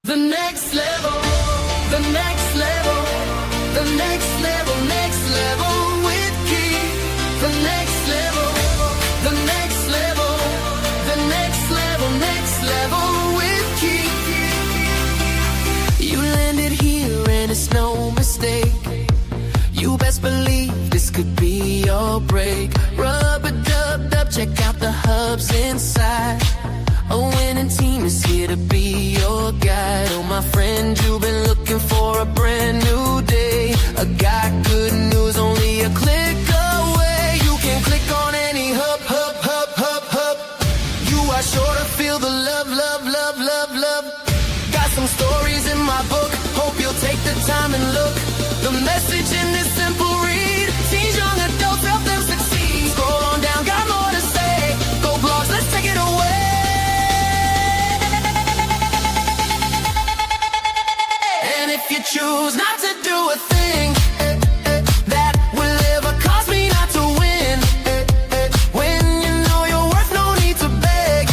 The next level, the next level, the next level, next level with Keith. The next level, the next level, the next level, next level with Keith. You landed here and it's no mistake. You best believe this could be your break. Rub-a-dub-dub, check out the hubs inside. A winning team is here to be your guide. Oh, my friend, you've been looking for a brand new day. I got good news, only a click away. You can click on any hub, hub, hub, hub, hub. You are sure to feel the love, love, love, love, love. Got some stories in my book, hope you'll take the time and look. The message in this simple read: teens, young adults, help them succeed. Scroll on down, got more to say. Go blogs, let's take it away. And if you choose not to do a thing that will ever cause me not to win, when you know your worth, no need to beg.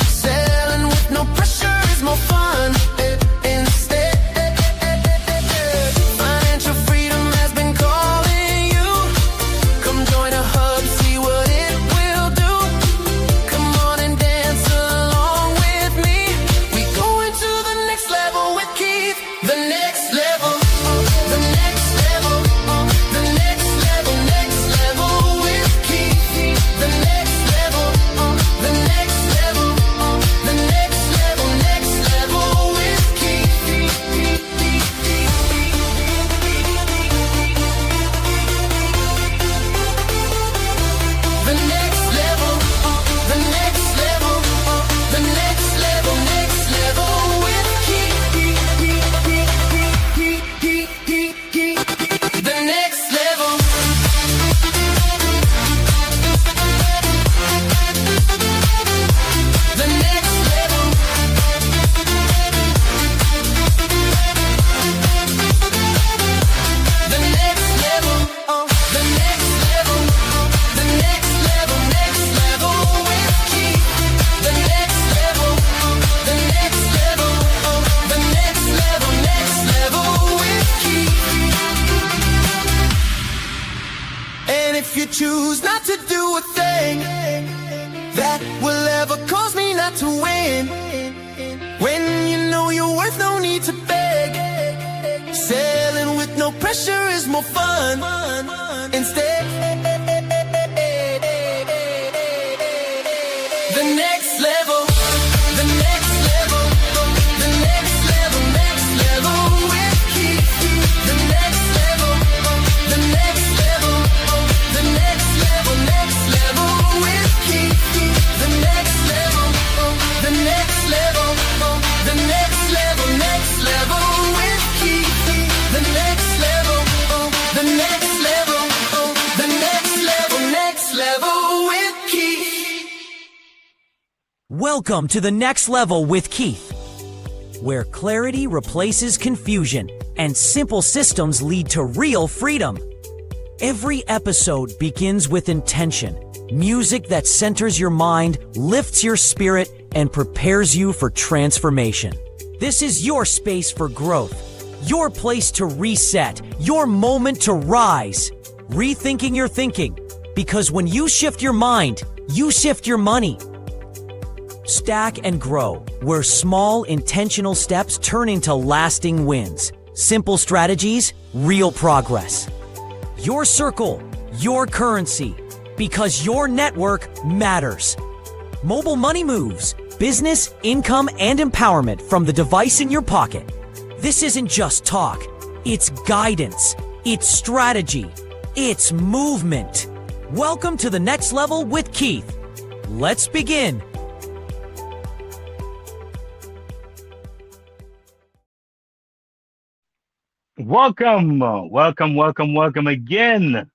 Selling with no pressure is more fun. Instead, financial freedom has been calling you. Come join a hub, see what it will do. Come on and dance along with me. We going to the next level with Keith. The next level, the next level, the next level, next level with Keith. The next level, the next level, the next level, next level with Keith. The next level, the next level, the next level, next level with Keith. The next level. The next level. The next level. The next level. The next level. Next level with Keith. The next level. The next level. The next level. Next level with Keith. And if you choose not to do a thing that will ever cause me not to win, when you know your worth, no need to beg. Selling with no pressure is more fun. Instead, the next level, the next level, the next level, next level with Keith. The next level, the next level, the next level, next level with Keith. The next level, the next level, the next level, next level with Keith. The next level, the next level, the next level, next level with Keith. Welcome to the Next Level with Keith, where clarity replaces confusion and simple systems lead to real freedom. Every episode begins with intention, music that centers your mind, lifts your spirit, and prepares you for transformation. This is your space for growth, your place to reset, your moment to rise. Rethinking your thinking, because when you shift your mind, you shift your money. Stack and grow, where small intentional steps turn into lasting wins. Simple strategies, real progress. Your circle, your currency, because your network matters. Mobile money moves, business, income, and empowerment from the device in your pocket. This isn't just talk, it's guidance, it's strategy, it's movement. Welcome to the Next Level with Keith. Let's begin. Welcome again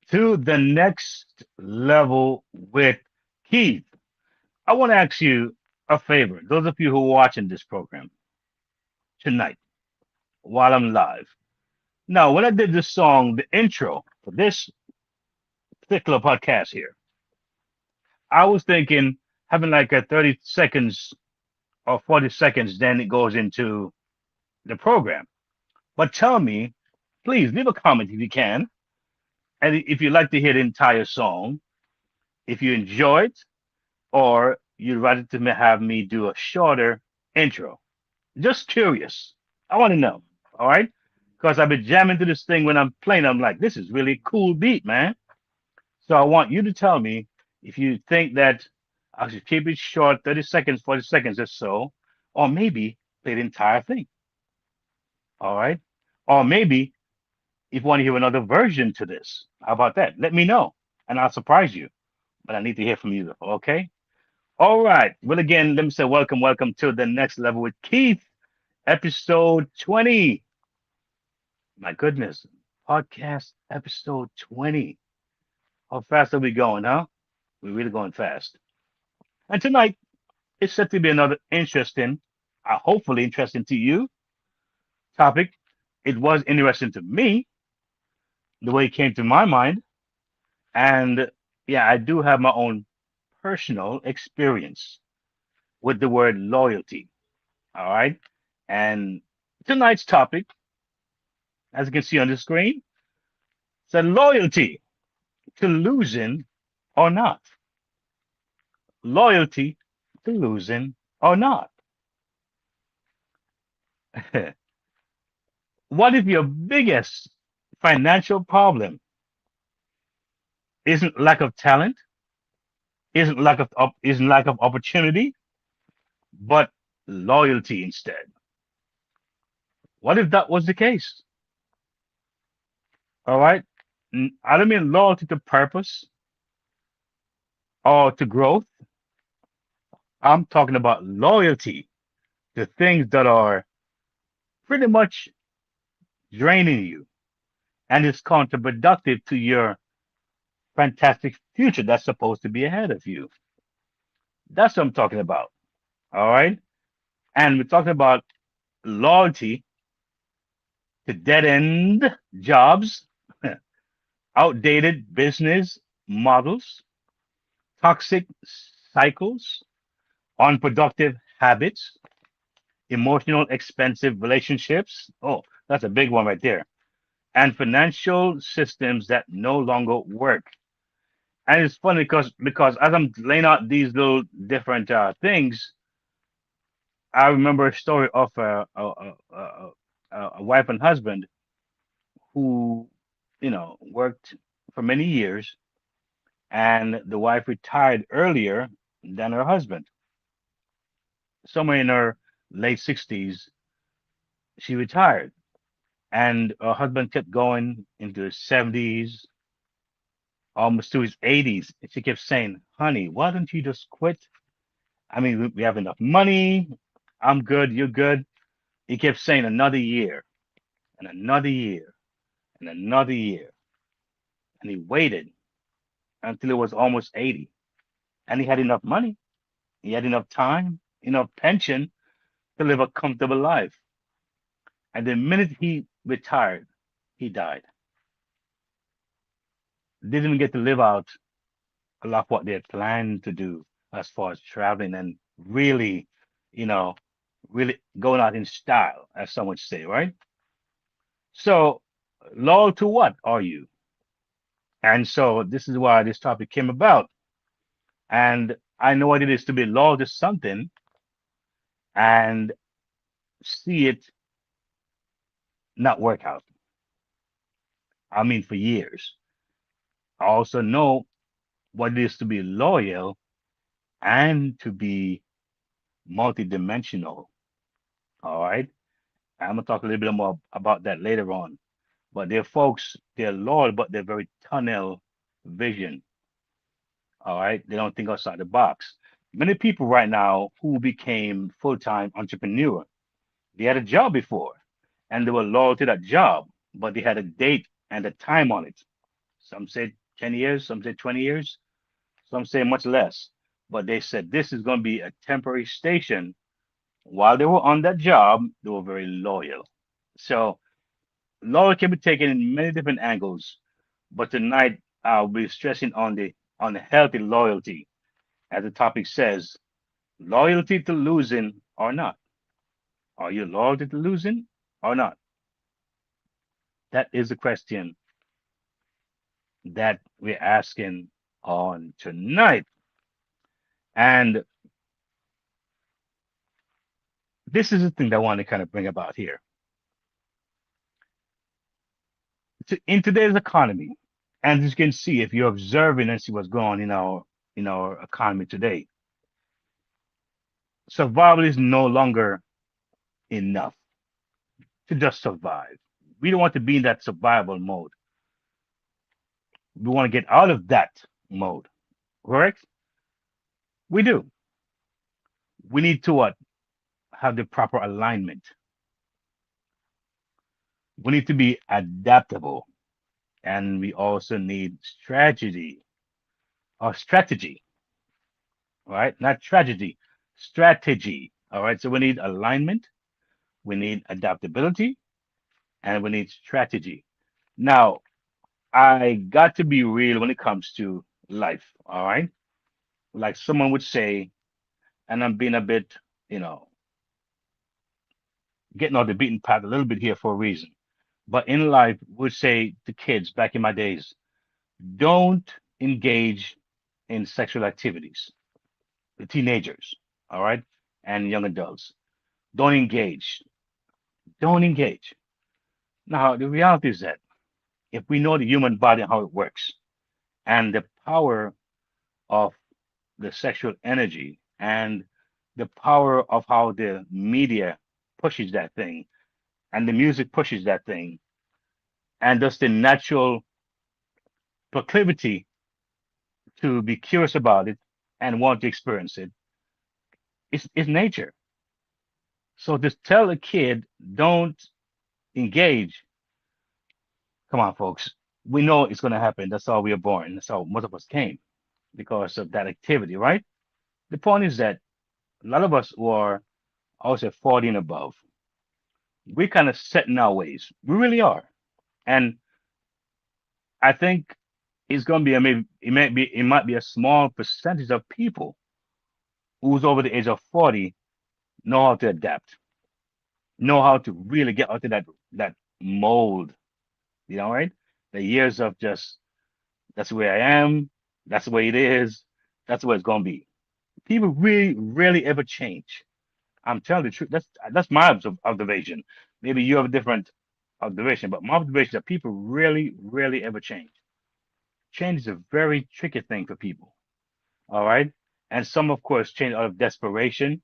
to the Next Level with Keith. I want to ask you a favor. Those of you who are watching this program tonight while I'm live. Now, when I did this song, the intro for this particular podcast here, I was thinking having like a 30 seconds or 40 seconds, then it goes into the program. But tell me, please leave a comment if you can. And if you'd like to hear the entire song, if you enjoy it, or you'd rather to have me do a shorter intro. Just curious. I want to know. All right. Because I've been jamming to this thing when I'm playing. I'm like, this is really cool beat, man. So I want you to tell me if you think that I should keep it short, 30 seconds, 40 seconds or so, or maybe play the entire thing. All right. Or maybe if you want to hear another version to this, how about that? Let me know and I'll surprise you. But I need to hear from you. Okay. All right. Well, again, let me say welcome to the next level with Keith, episode 20. My goodness, podcast episode 20. How fast are we going, huh? We're really going fast. And tonight, it's set to be another interesting, hopefully interesting to you, topic. It was interesting to me, the way it came to my mind. And yeah, I do have my own personal experience with the word loyalty. All right. And tonight's topic, as you can see on the screen, said loyalty to losing or not. Loyalty to losing or not. What if your biggest financial problem isn't lack of talent, isn't lack of opportunity, but loyalty instead? What if that was the case? All right. I don't mean loyalty to purpose or to growth. I'm talking about loyalty to things that are pretty much draining you and is counterproductive to your fantastic future that's supposed to be ahead of you. That's what I'm talking about. All right. And we're talking about loyalty to dead end jobs, outdated business models, toxic cycles, unproductive habits, emotional expensive relationships. Oh, that's a big one right there. And financial systems that no longer work. And it's funny because as I'm laying out these little different things, I remember a story of a wife and husband who, worked for many years, and the wife retired earlier than her husband. Somewhere in her late 60s, she retired, and her husband kept going into his 70s, almost to his 80s. And she kept saying, "Honey, why don't you just quit? I mean, we have enough money. I'm good. You're good." He kept saying another year and another year and another year. And he waited until it was almost 80. And he had enough money. He had enough time, enough pension to live a comfortable life. And the minute he retired, he died. Didn't even get to live out a lot of what they had planned to do as far as traveling and really, you know, really going out in style, as some would say, right? So, loyal to what are you? And so this is why this topic came about. And I know what it is to be loyal to something and see it not work out. I mean, for years. I also know what it is to be loyal and to be multidimensional. All right. I'm gonna talk a little bit more about that later on. But they're folks, they're loyal, but they're very tunnel vision. All right. They don't think outside the box. Many people right now who became full-time entrepreneur, they had a job before and they were loyal to that job, but they had a date and a time on it. Some said 10 years, some said 20 years, some say much less. But they said this is going to be a temporary station. While they were on that job, they were very loyal. So loyal can be taken in many different angles. But tonight I'll be stressing on the healthy loyalty, as the topic says, loyalty to losing or not? Are you loyal to losing or not? That is the question that we're asking on tonight. And this is the thing that I want to kind of bring about here. In today's economy, and as you can see, if you're observing and see what's going on in our economy today, survival is no longer enough to just survive. We don't want to be in that survival mode. We want to get out of that mode. Correct? We do. We need to what? Have the proper alignment. We need to be adaptable, and we also need strategy, right? Not tragedy, strategy. All right. So we need alignment, we need adaptability, and we need strategy. Now, I got to be real when it comes to life. All right. Like someone would say, and I'm being a bit, you know, getting off the beaten path a little bit here for a reason. But in life, would say to kids back in my days, don't engage in sexual activities. The teenagers, all right, and young adults, don't engage. Don't engage. Now, the reality is that if we know the human body and how it works and the power of the sexual energy and the power of how the media pushes that thing and the music pushes that thing and just the natural proclivity to be curious about it and want to experience it, it's nature. So to tell a kid don't engage, come on, folks. We know it's going to happen. That's how we are born. That's how most of us came because of that activity, right? The point is that a lot of us who are, I would say, 40 and above, we kind of set in our ways. We really are. And I think it's going to be, maybe it might be a small percentage of people who's over the age of 40 know how to adapt, know how to really get out of that mold, right? The years of just that's the way I am, that's the way it is, that's the way it's gonna be. People really rarely ever change. I'm telling the truth. That's my observation. Maybe you have a different observation, but my observation is that people really, rarely ever change. Change is a very tricky thing for people. All right. And some, of course, change out of desperation,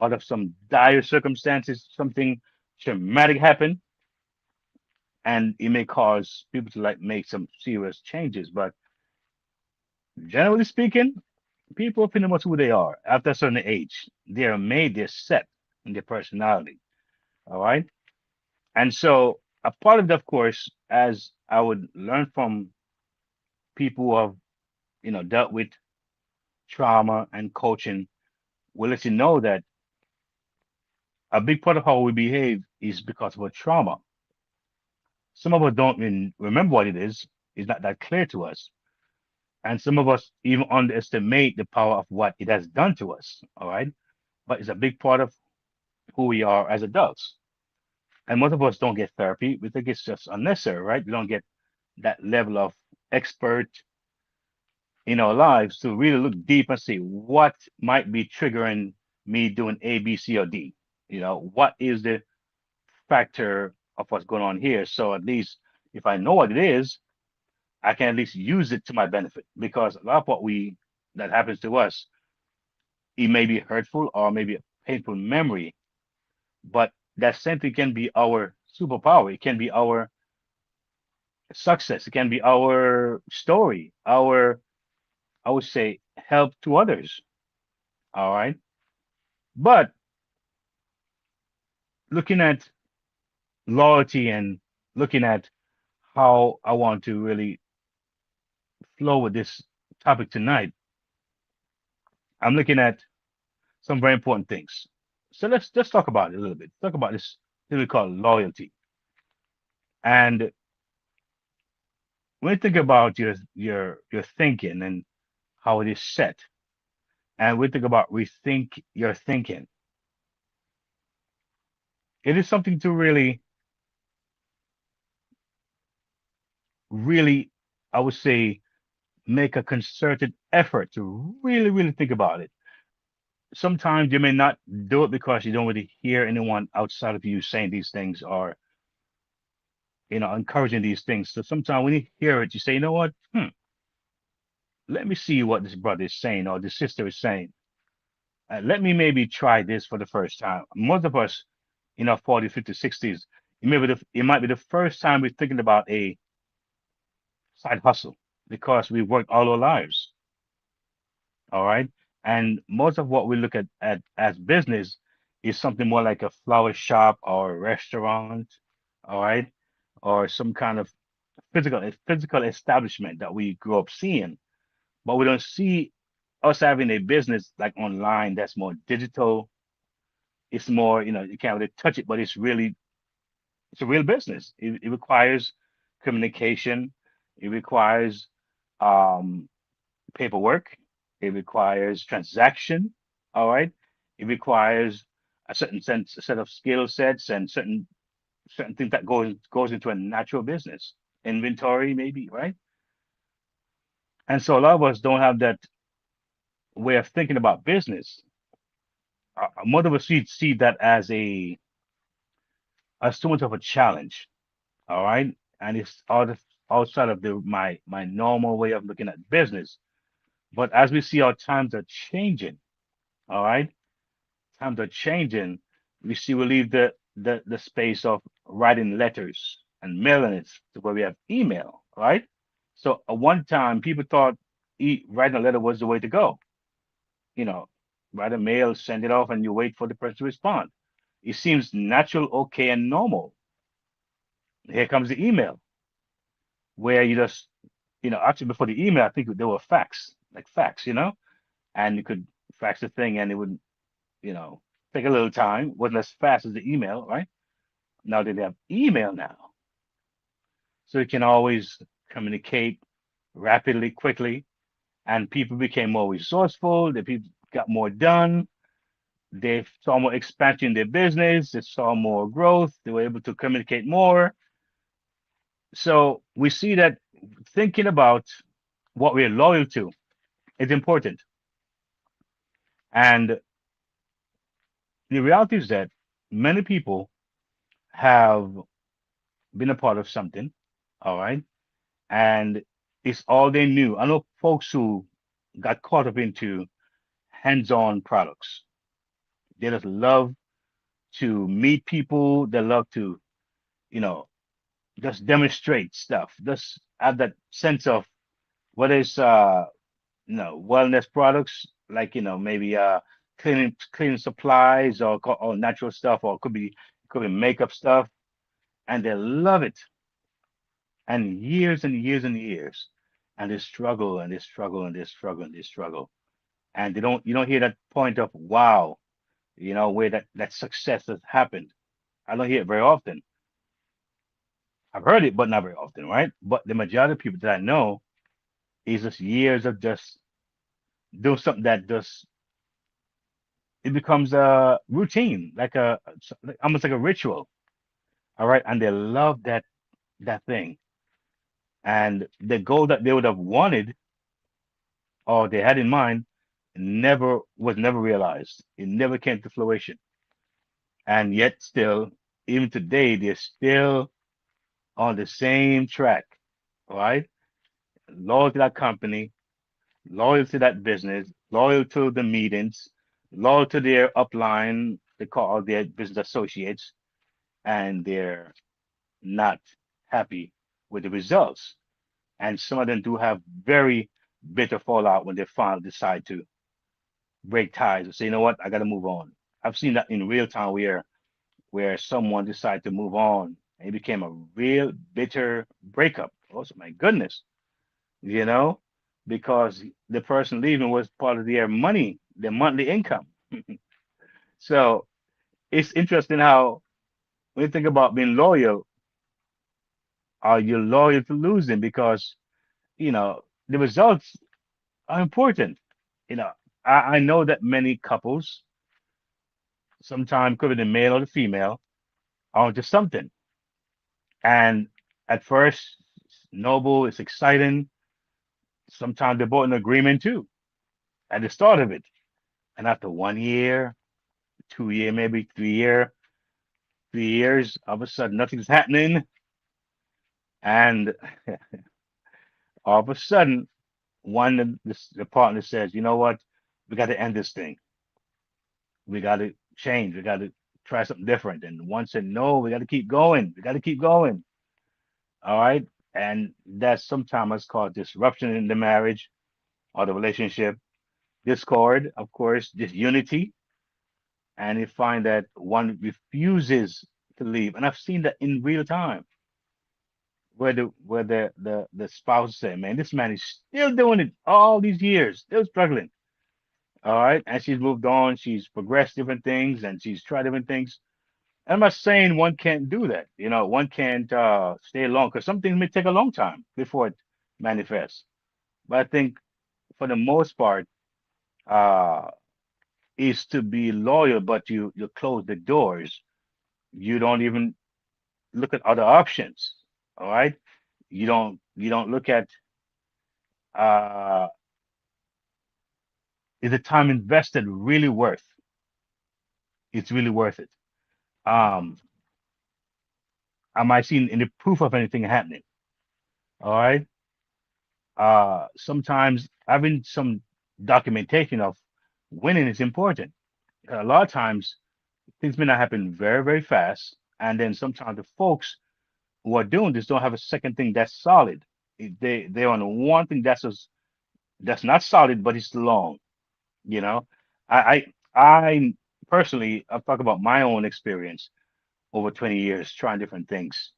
out of some dire circumstances, something traumatic happen, and it may cause people to like make some serious changes. But generally speaking, people are pretty much who they are after a certain age. They are made, they're set in their personality. All right. And so a part of it, of course, as I would learn from people who have, dealt with trauma and coaching, will let you know that a big part of how we behave is because of a trauma. Some of us don't even remember what it is. It's not that clear to us. And some of us even underestimate the power of what it has done to us. All right. But it's a big part of who we are as adults. And most of us don't get therapy. We think it's just unnecessary, right? We don't get that level of expert in our lives to really look deep and see what might be triggering me doing A, B, C, or D. What is the factor of what's going on here? So at least if I know what it is, I can at least use it to my benefit because a lot of what we that happens to us, it may be hurtful or maybe a painful memory, but that simply can be our superpower. It can be our success. It can be our story, I would say, help to others. All right. But looking at loyalty and looking at how I want to really flow with this topic tonight, I'm looking at some very important things. So let's talk about it a little bit. Talk about this thing we call loyalty. And when you think about your thinking and how it is set, and we think about rethink your thinking, It is something to really, really, I would say, make a concerted effort to really, really think about it. Sometimes you may not do it because you don't really hear anyone outside of you saying these things or, encouraging these things. So sometimes when you hear it, you say, you know what? Let me see what this brother is saying or this sister is saying. Let me maybe try this for the first time. Most of us in our 40s, 50s, 60s, it might be the first time we're thinking about a side hustle because we worked all our lives. All right. And most of what we look at as business is something more like a flower shop or a restaurant, all right, or some kind of physical establishment that we grew up seeing. But we don't see us having a business like online that's more digital. It's more, you can't really touch it, but it's a real business. It requires communication. It requires um, paperwork. It requires transaction. All right. It requires a set of skill sets and certain things that goes into a natural business. Inventory, maybe, right? And so a lot of us don't have that way of thinking about business. Most of us see that as too much of a challenge. All right. And it's outside of my normal way of looking at business. But as we see our times are changing, all right, times are changing. We leave the space of writing letters and mailing it to where we have email, right? So at one time, people thought writing a letter was the way to go. You know, write a mail, send it off, and you wait for the person to respond. It seems natural, okay, and normal. Here comes the email, where you just, actually before the email, I think there were fax, like fax, and you could fax the thing, and it would, you know, take a little time. Wasn't as fast as the email, right? Now they have email now, so you can always communicate rapidly, quickly, and people became more resourceful. The people got more done. They saw more expansion in their business. They saw more growth. They were able to communicate more. So we see that thinking about what we're loyal to is important. And the reality is that many people have been a part of something, all right, and it's all they knew. I know folks who got caught up into hands-on products. They just love to meet people. They love to, you know, just demonstrate stuff. Just have that sense of whether it's wellness products like maybe cleaning supplies or natural stuff, or it could be makeup stuff, and they love it. And years and years and years, and they struggle and they struggle and they struggle and they struggle, and they don't you don't hear that point of wow, where that success has happened. I don't hear it very often. I've heard it, but not very often, right? But the majority of people that I know is just years of just doing something that just it becomes a routine, like almost like a ritual. All right, and they love that thing, and the goal that they would have wanted or they had in mind never realized. It never came to fruition, and yet still, even today, they're still on the same track. All right, loyal to that company, loyal to that business, loyal to the meetings, loyal to their upline, they call their business associates, and they're not happy with the results. And some of them do have very bitter fallout when they finally decide to break ties and say, you know what, I got to move on. I've seen that in real time where someone decided to move on and it became a real bitter breakup. Also, my goodness, you know, because the person leaving was part of their money, their monthly income. So it's interesting how when you think about being loyal, are you loyal to losing? Because the results are important. You know, I know that many couples, sometimes could be the male or the female, onto something. And at first, it's noble, it's exciting. Sometimes they're both in agreement too at the start of it. And after 1 year, 2 year, maybe 3 years, all of a sudden nothing's happening. And all of a sudden, the partner says, you know what? We got to end this thing. We got to change. We got to try something different. And one said, no, we got to keep going. We got to keep going. All right. And that's sometimes called disruption in the marriage or the relationship. Discord, of course, disunity. And you find that one refuses to leave. And I've seen that in real time where the spouse say, man, this man is still doing it all these years, still struggling. All right. And she's moved on, she's progressed different things and she's tried different things. I'm not saying one can't do that. One can't stay long because some things may take a long time before it manifests. But I think for the most part, uh, is to be loyal, but you close the doors. You don't even look at other options. All right. You don't look at uh, is the time invested really worth? It's really worth it. Um, am I seeing any proof of anything happening? All right. Sometimes having some documentation of winning is important. A lot of times things may not happen very, very fast. And then sometimes the folks who are doing this don't have a second thing that's solid. They're on one thing that's not solid, but it's long. You know, I personally I've talked about my own experience over 20 years trying different things.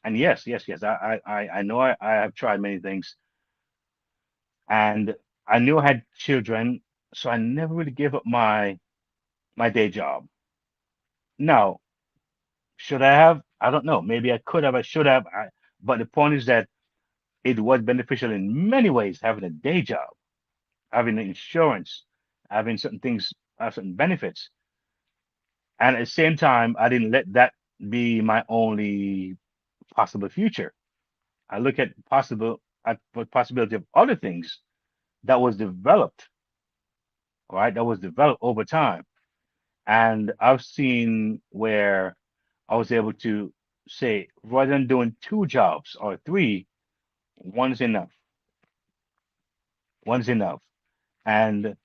And yes, yes, yes, I know I have tried many things, and I knew I had children, so I never really gave up my day job. Now, should I have? I don't know. Maybe I could have, I should have. But the point is that it was beneficial in many ways having a day job, having insurance, having certain things, certain benefits. And at the same time, I didn't let that be my only possible future. I look at the possibility of other things that was developed, right? That was developed over time. And I've seen where I was able to say, rather than doing two jobs or three, one is enough. One is enough. And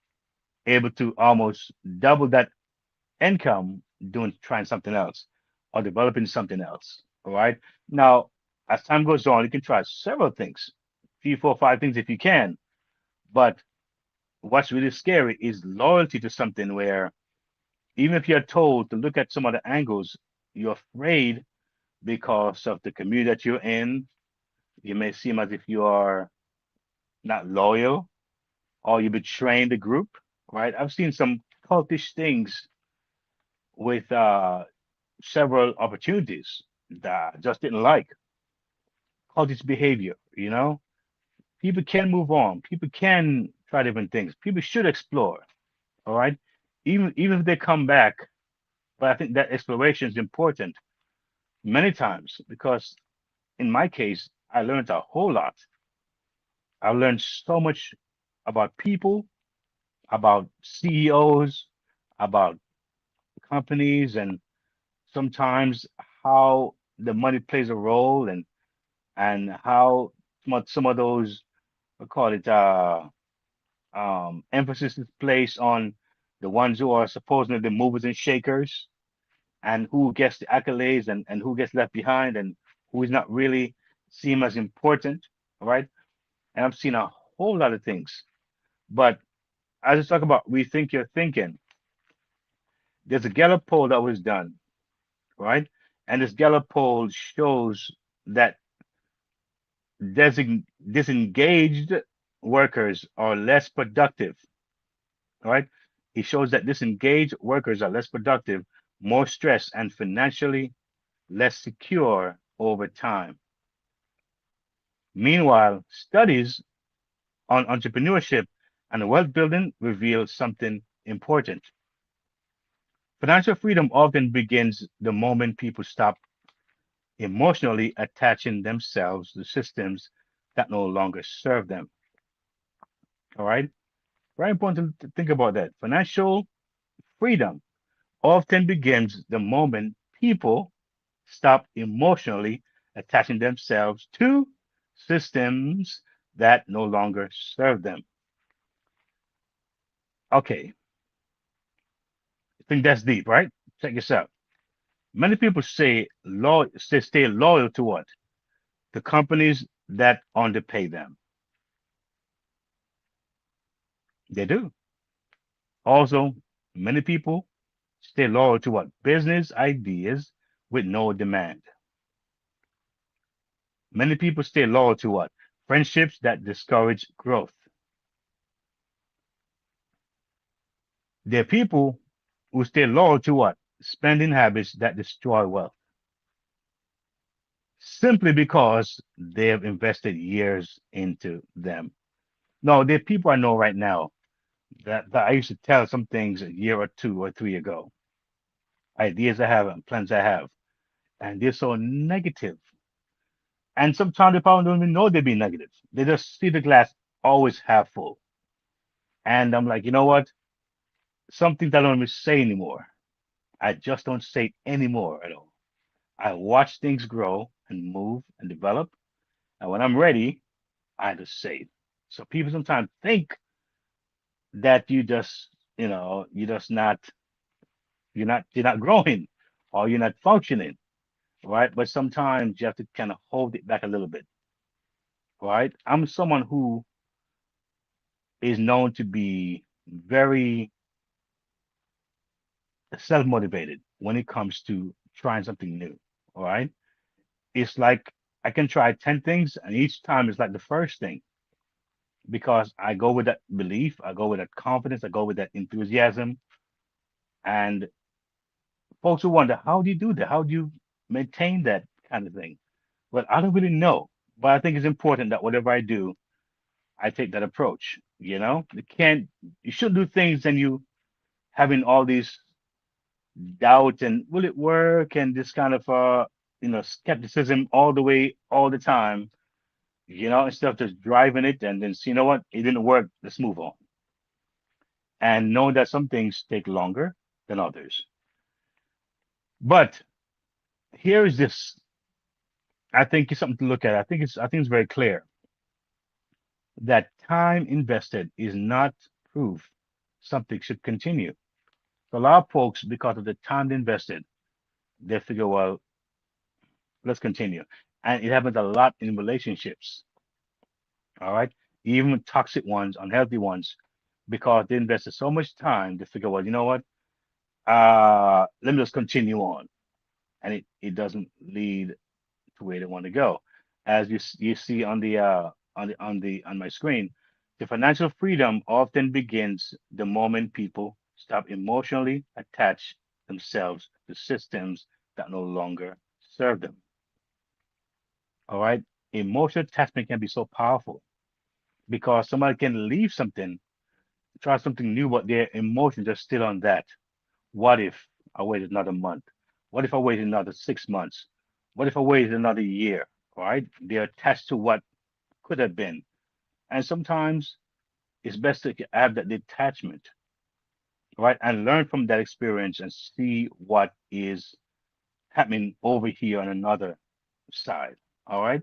able to almost double that income doing trying something else or developing something else. All right. Now, as time goes on, you can try several things, three, four, five things if you can. But what's really scary is loyalty to something where even if you're told to look at some other angles, you're afraid because of the community that you're in. You may seem as if you are not loyal or you're betraying the group, right? I've seen some cultish things with several opportunities that I just didn't like. Cultish behavior, People can move on. People can try different things. People should explore, all right? Even if they come back, but I think that exploration is important many times because in my case, I learned a whole lot. I learned so much about people, about CEOs, about companies, and sometimes how the money plays a role and how some of those I call it emphasis is placed on the ones who are supposedly the movers and shakers and who gets the accolades and who gets left behind and who is not really seen as important. All right. And I've seen a whole lot of things. But as I talk about rethink your thinking, there's a Gallup poll that was done, right? And this Gallup poll shows that disengaged workers are less productive, right? It shows that disengaged workers are less productive, more stressed, and financially less secure over time. Meanwhile, studies on entrepreneurship and wealth building reveal something important. Financial freedom often begins the moment people stop emotionally attaching themselves to systems that no longer serve them. All right. Very important to think about that. Financial freedom often begins the moment people stop emotionally attaching themselves to systems that no longer serve them. Okay, I think that's deep, right? Check this out. Many people stay loyal to what? The companies that underpay them. They do. Also, many people stay loyal to what? Business ideas with no demand. Many people stay loyal to what? Friendships that discourage growth. There are people who stay loyal to what? Spending habits that destroy wealth simply because they have invested years into them. No, there are people I know right now that I used to tell some things a year or 2 or 3 ago, ideas I have and plans I have, and they're so negative. And sometimes they probably don't even know they're being negative. They just see the glass always half full. And I'm like, you know what? Some things I don't even say anymore. I just don't say it anymore at all. I watch things grow and move and develop. And when I'm ready, I just say it. So people sometimes think that you're not growing or you're not functioning, right? But sometimes you have to kind of hold it back a little bit, right? I'm someone who is known to be very self-motivated when it comes to trying something new. All right. It's like I can try 10 things and each time it's like the first thing because I go with that belief, I go with that confidence, I go with that enthusiasm. And folks will wonder, how do you do that? How do you maintain that kind of thing? Well, I don't really know, but I think it's important that whatever I do, I take that approach. You shouldn't do things and you having all these doubt and will it work and this kind of skepticism all the way all the time, instead of just driving it and then see, you know what, it didn't work, let's move on. And knowing that some things take longer than others. But here is this, I think it's something to look at. I think it's very clear that time invested is not proof something should continue. So a lot of folks, because of the time they invested, they figure, well, let's continue. And it happens a lot in relationships. All right. Even toxic ones, unhealthy ones, because they invested so much time to figure, well, you know what? Let me just continue on. And it doesn't lead to where they want to go. As you see on the on my screen, the financial freedom often begins the moment people stop emotionally attach themselves to systems that no longer serve them. All right. Emotional attachment can be so powerful because somebody can leave something, try something new, but their emotions are still on that. What if I waited another month? What if I waited another 6 months? What if I waited another year? All right. They're attached to what could have been. And sometimes it's best to have that detachment, right? And learn from that experience and see what is happening over here on another side. All right.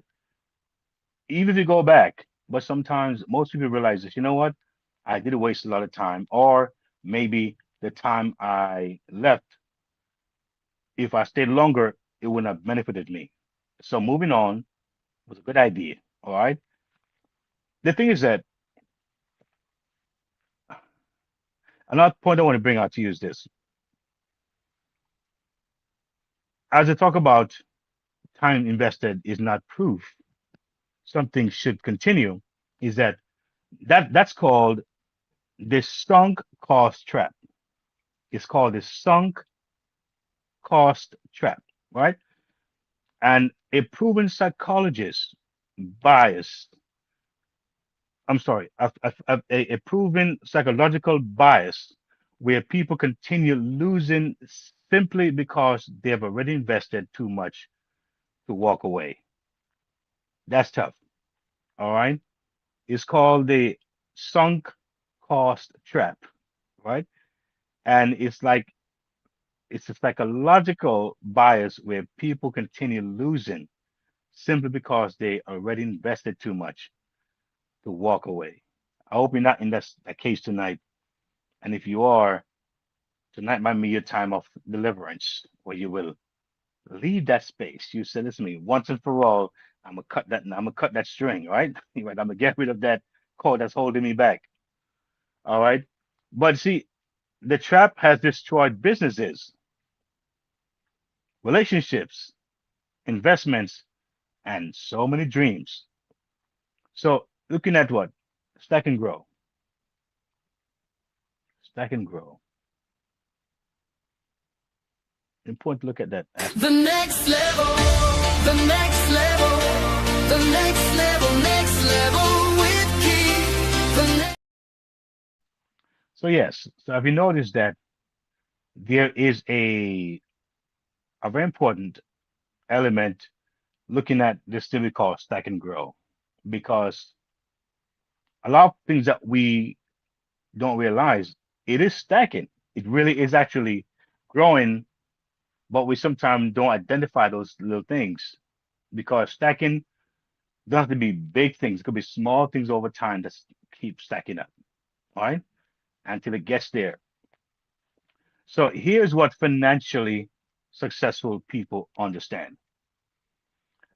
Even if you go back, but sometimes most people realize this, you know what? I did waste a lot of time, or maybe the time I left, if I stayed longer, it would have benefited me. So moving on was a good idea. All right. The thing is that another point I want to bring out to you is this. As I talk about time invested is not proof something should continue, is that's called the sunk cost trap. It's called the sunk cost trap, right? And a proven psychologist bias, I'm sorry, a proven psychological bias where people continue losing simply because they have already invested too much to walk away. That's tough. All right. It's called the sunk cost trap, right? And it's a psychological bias where people continue losing simply because they already invested too much to walk away. I hope you're not in that case tonight. And if you are, tonight might be your time of deliverance where you will leave that space. You said, listen to me, once and for all, I'm gonna cut that string, right? Right, I'm gonna get rid of that cord that's holding me back. All right. But see, the trap has destroyed businesses, relationships, investments, and so many dreams. So looking at what? Stack and grow. Stack and grow. Important to look at that The aspect. next level, the next level, the next level with Keith. So yes, so have you noticed that there is a very important element looking at this thing we call stack and grow? Because a lot of things that we don't realize, it is stacking. It really is actually growing, but we sometimes don't identify those little things because stacking don't have to be big things. It could be small things over time that keep stacking up, all right, until it gets there. So here's what financially successful people understand.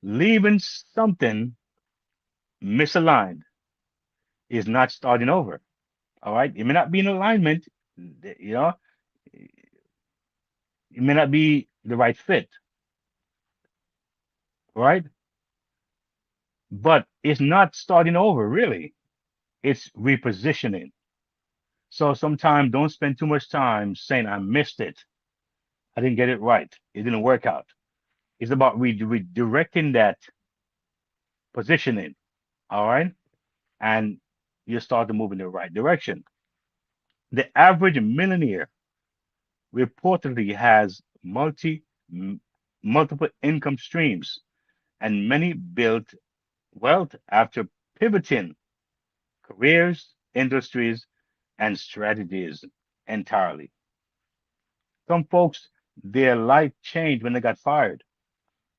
Leaving something misaligned is not starting over. All right. It may not be in alignment, you know, it may not be the right fit, right? But it's not starting over, really. It's repositioning. So sometimes don't spend too much time saying, I missed it. I didn't get it right. It didn't work out. It's about redirecting that positioning. All right. And you start to move in the right direction. The average millionaire reportedly has multiple income streams, and many built wealth after pivoting careers, industries, and strategies entirely. Some folks, their life changed when they got fired,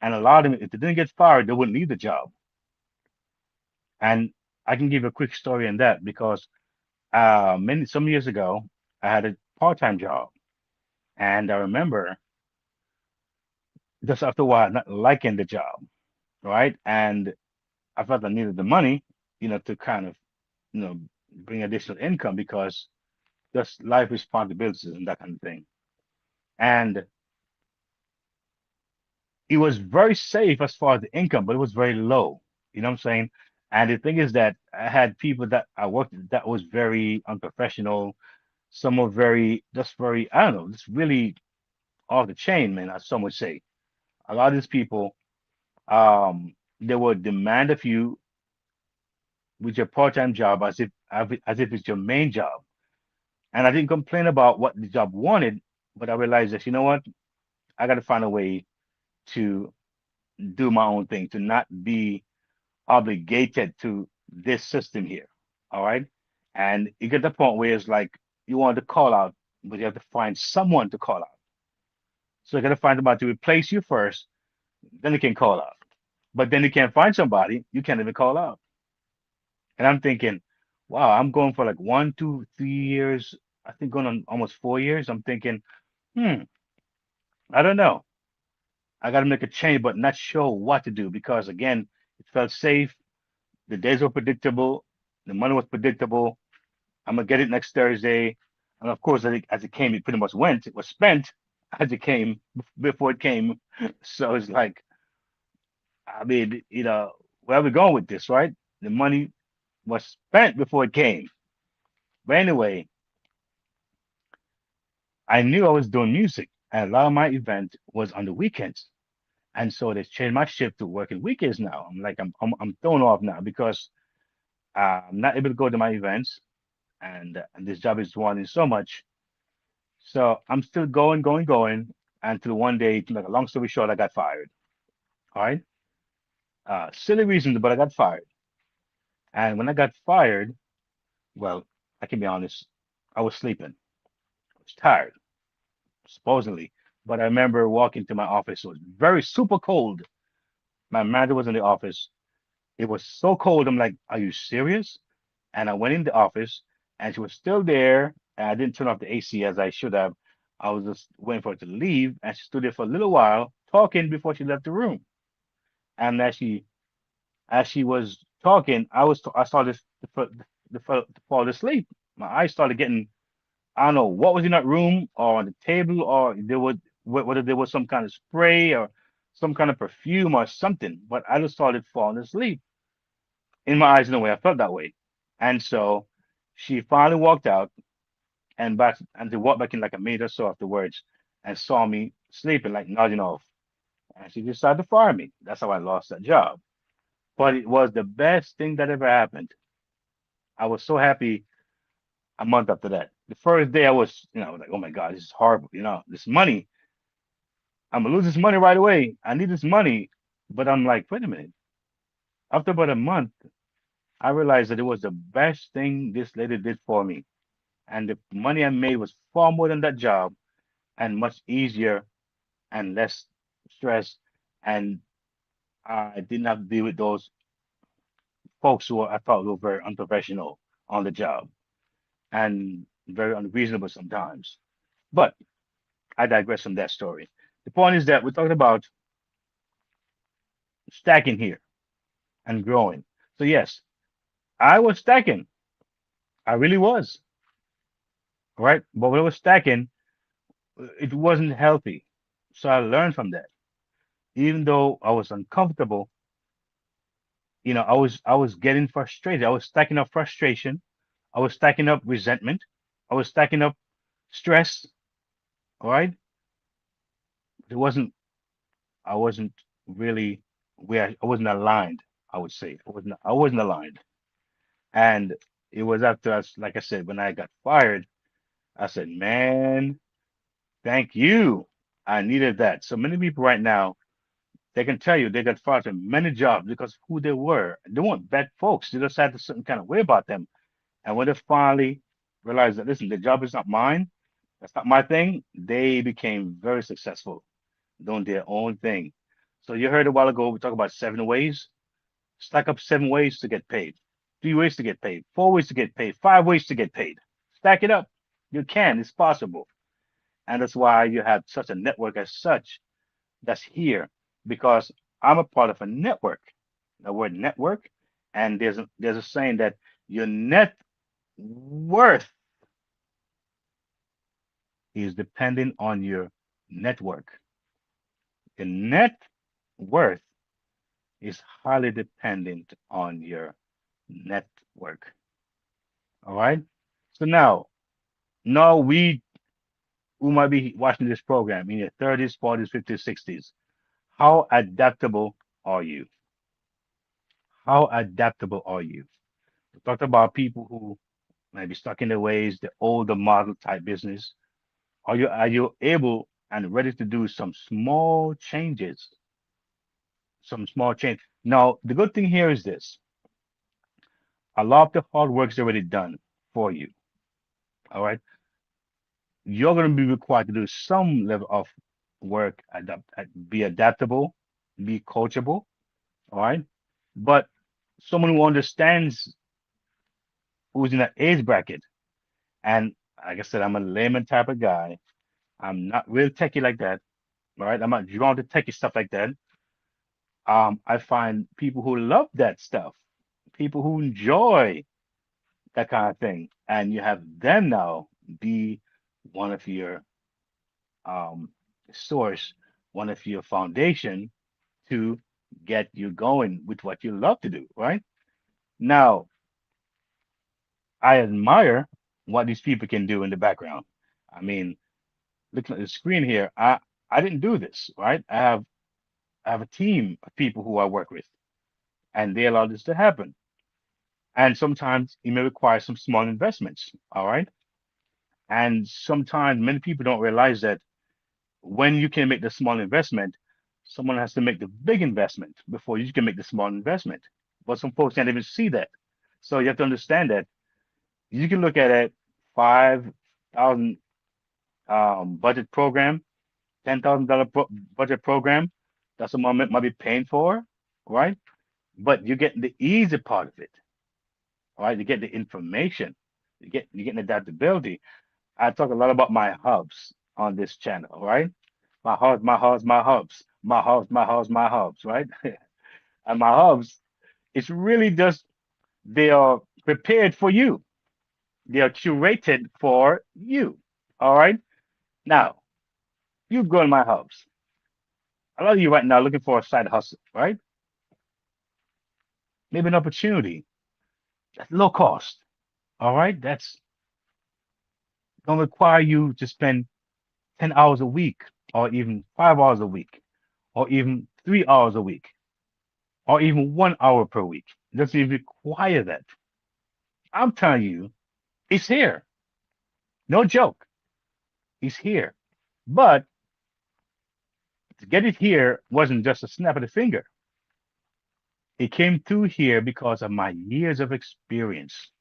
and a lot of them, if they didn't get fired, they wouldn't leave the job. And I can give a quick story on that because many some years ago, I had a part-time job, and I remember just after a while not liking the job, right? And I felt I needed the money, to kind of, you know, bring additional income because just life responsibilities and that kind of thing. And it was very safe as far as the income, but it was very low. You know what I'm saying? And the thing is that I had people that I worked with that was very unprofessional. Some were just very, I don't know, just really off the chain, man, as some would say. A lot of these people, they would demand of you with your part-time job as if it's your main job. And I didn't complain about what the job wanted, but I realized that, you know what? I got to find a way to do my own thing, to not be obligated to this system here. All right. And you get the point where it's like you want to call out, but you have to find someone to call out. So you got to find somebody to replace you first, then you can call out. But then you can't find somebody, you can't even call out. And I'm thinking, wow, I'm going for like 1, 2, 3 years. I think going on almost 4 years. I'm thinking, hmm, I don't know. I got to make a change, but not sure what to do because again, it felt safe. The days were predictable. The money was predictable. I'm gonna get it next Thursday. And of course, as it came, it pretty much went. It was spent as it came before it came. So it's like, I mean, where are we going with this, right? The money was spent before it came. But anyway, I knew I was doing music, and a lot of my event was on the weekends. And so they changed my shift to working weekends now. I'm like, I'm thrown off now because I'm not able to go to my events, and this job is wanting so much. So I'm still going, going, going until one day, like a long story short, I got fired. All right. Silly reasons, but I got fired. And when I got fired, well, I can be honest, I was sleeping. I was tired, supposedly. But I remember walking to my office. It was very super cold. My manager was in the office. It was so cold. I'm like, are you serious? And I went in the office and she was still there. And I didn't turn off the AC as I should have. I was just waiting for her to leave. And she stood there for a little while talking before she left the room. And as she was talking, I started to fall asleep. My eyes started getting, I don't know what was in that room or on the table, or there was whether there was some kind of spray or some kind of perfume or something. But I just started falling asleep in my eyes in a way. I felt that way. And so she finally walked out and they walked back in like a minute or so afterwards and saw me sleeping, like nodding off. And she decided to fire me. That's how I lost that job. But it was the best thing that ever happened. I was so happy a month after that. The first day I was, like, oh my God, this is horrible. This money, I'm gonna lose this money right away. I need this money. But I'm like, wait a minute. After about a month, I realized that it was the best thing this lady did for me. And the money I made was far more than that job and much easier and less stress. And I didn't have to deal with those folks who I thought were very unprofessional on the job and very unreasonable sometimes. But I digress from that story. The point is that we're talking about stacking here and growing. So, yes, I was stacking. I really was, right? But when I was stacking, it wasn't healthy. So I learned from that. Even though I was uncomfortable, I was getting frustrated. I was stacking up frustration. I was stacking up resentment. I was stacking up stress. All right. It wasn't, I wasn't really where I wasn't aligned, I would say. I wasn't aligned. And it was after us, like I said, when I got fired, I said, man, thank you. I needed that. So many people right now, they can tell you they got fired from many jobs because of who they were. They weren't bad folks. They just had a certain kind of way about them. And when they finally realized that, listen, the job is not mine, that's not my thing, they became very successful doing their own thing. So you heard a while ago, we talked about 7 ways. Stack up 7 ways to get paid, 3 ways to get paid, 4 ways to get paid, 5 ways to get paid. Stack it up. You can, it's possible. And that's why you have such a network as such that's here because I'm a part of a network. The word network, and there's a saying that your net worth is dependent on your network. The net worth is highly dependent on your network. All right. So now we who might be watching this program in your 30s, 40s, 50s, 60s, how adaptable are you? How adaptable are you? We talked about people who might be stuck in their ways, the older model type business. Are you able and ready to do some small changes? Some small change. Now, the good thing here is this: a lot of the hard work is already done for you. All right, you're going to be required to do some level of work, be adaptable, be coachable. All right, but someone who understands who's in that age bracket, and like I said, I'm a layman type of guy. I'm not real techie like that. All right, I'm not drawn to techie stuff like that. I find people who love that stuff, people who enjoy that kind of thing, and you have them now be one of your um, source, one of your foundation to get you going with what you love to do, right? Now, I admire what these people can do in the background. I mean, looking at the screen here, I didn't do this, right? I have a team of people who I work with, and they allow this to happen. And sometimes it may require some small investments, all right? And sometimes many people don't realize that when you can make the small investment, someone has to make the big investment before you can make the small investment. But some folks can't even see that. So you have to understand that you can look at a 5,000 budget program, $10,000 budget program. That's what might be paying for, right? But you get the easy part of it, right? You get the information, you get the adaptability. I talk a lot about my hubs on this channel, right? My hubs, my hubs, my hubs, my hubs, my hubs, my hubs, right? And my hubs, it's really just they are prepared for you. They are curated for you. All right. Now, you go in my hubs. A lot of you right now looking for a side hustle, right? Maybe an opportunity that's low cost. All right. That's going to require you to spend 10 hours a week, or even 5 hours a week, or even 3 hours a week, or even 1 hour per week. It doesn't even require that. I'm telling you, it's here. No joke. It's here. But to get it here wasn't just a snap of the finger. It came through here because of my years of experience.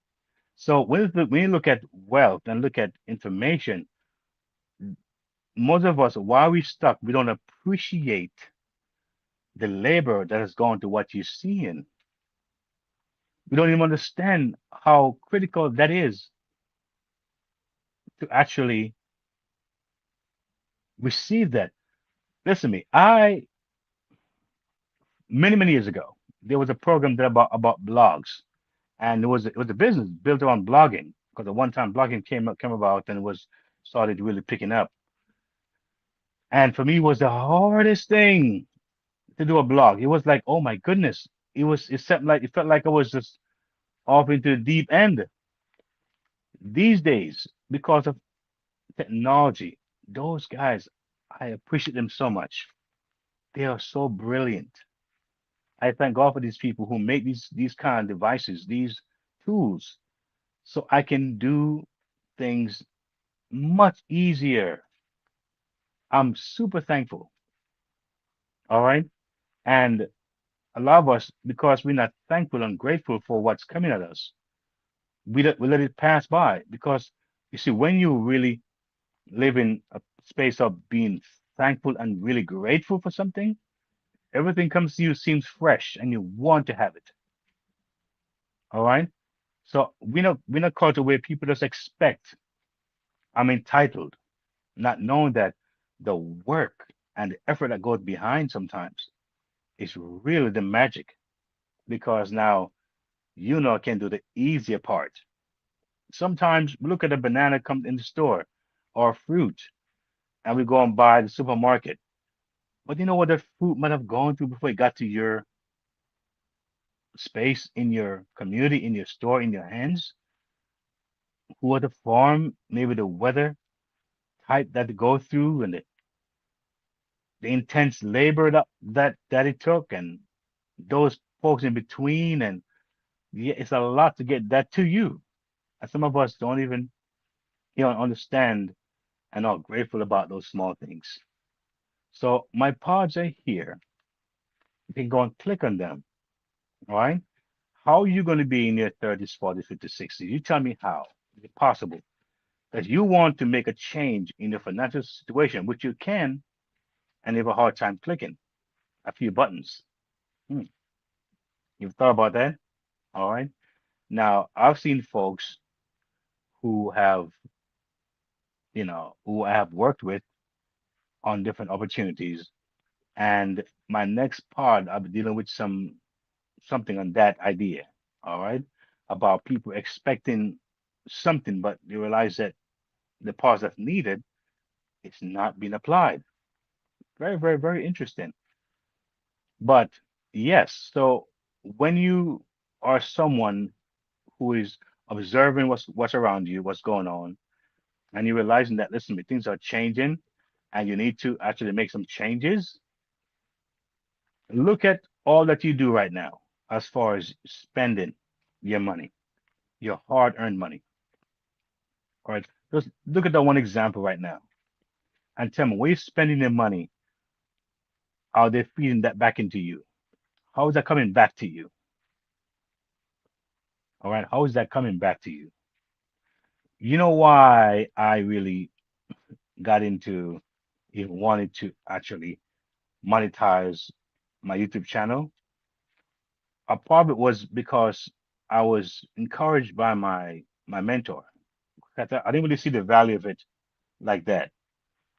So when you look at wealth and look at information, most of us, while we stuck, we don't appreciate the labor that has gone to what you're seeing. We don't even understand how critical that is to actually receive that. Listen to me. I many years ago, there was a program that about blogs, and it was a business built around blogging because at one time blogging came about and was started really picking up. And for me, it was the hardest thing to do a blog. It was like, oh my goodness, it felt like I was just off into the deep end. These days, because of technology, those guys, I appreciate them so much. They are so brilliant. I thank God for these people who make these kind of devices, these tools, so I can do things much easier. I'm super thankful. All right. And a lot of us, because we're not thankful and grateful for what's coming at us, we let it pass by. Because you see, when you really live in a space of being thankful and really grateful for something, everything comes to you seems fresh and you want to have it. All right. So we're not called to where people just expect. I'm entitled, not knowing that the work and the effort that goes behind sometimes is really the magic because now I can do the easier part. Sometimes we look at a banana come in the store or fruit and we go and buy the supermarket. But you know what the fruit might have gone through before it got to your space, in your community, in your store, in your hands? Who are the farm, maybe the weather type that they go through and the intense labor that it took and those folks in between and yeah, it's a lot to get that to you. And some of us don't even understand and are grateful about those small things. So my pods are here. You can go and click on them. All right. How are you going to be in your 30s, 40s, 50s, 60s? You tell me how. Is it possible that you want to make a change in your financial situation, which you can, and you have a hard time clicking a few buttons? Hmm. You've thought about that? All right. Now, I've seen folks who have, who I have worked with on different opportunities. And my next part, I'll be dealing with something on that idea. All right. About people expecting something, but they realize that the parts that's needed, it's not being applied. Very, very, very interesting. But yes, so when you are someone who is observing what's around you, what's going on, and you're realizing that listen, things are changing and you need to actually make some changes, look at all that you do right now as far as spending your money, your hard-earned money. All right. Just look at that one example right now and tell me where you're spending their money, how they're feeding that back into you. How is that coming back to you? All right. How is that coming back to you? You know why I really got into even wanted to actually monetize my YouTube channel? A part of it was because I was encouraged by my mentor. I didn't really see the value of it like that.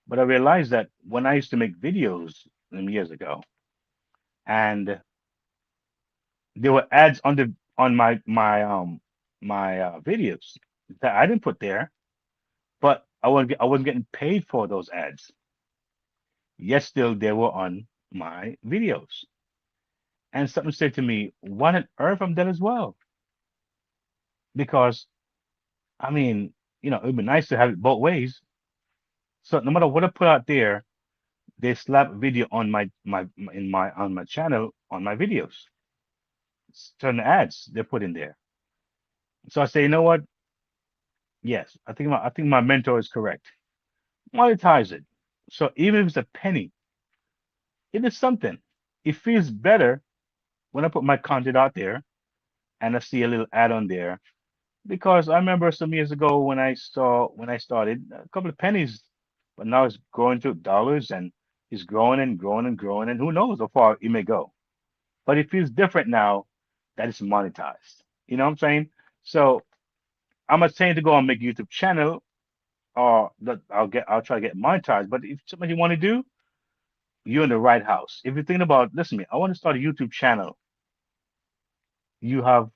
But I realized that when I used to make videos years ago, and there were ads on the on my videos that I didn't put there, but I wasn't getting paid for those ads. Yet still they were on my videos. And something said to me, "What on earth I'm done as well?" Because I mean, it'd be nice to have it both ways. So no matter what I put out there, they slap video on my on my channel on my videos. Certain ads they put in there. So I say, you know what? Yes, I think my mentor is correct. Monetize it. So even if it's a penny, it is something. It feels better when I put my content out there and I see a little ad on there. Because I remember some years ago when I started a couple of pennies, but now it's growing to dollars and it's growing and growing and growing and who knows how far it may go. But it feels different now that it's monetized. You know what I'm saying? So I'm not saying to go and make a YouTube channel or that I'll try to get monetized. But if something you want to do, you're in the right house. If you're thinking about, listen to me, I want to start a YouTube channel, you have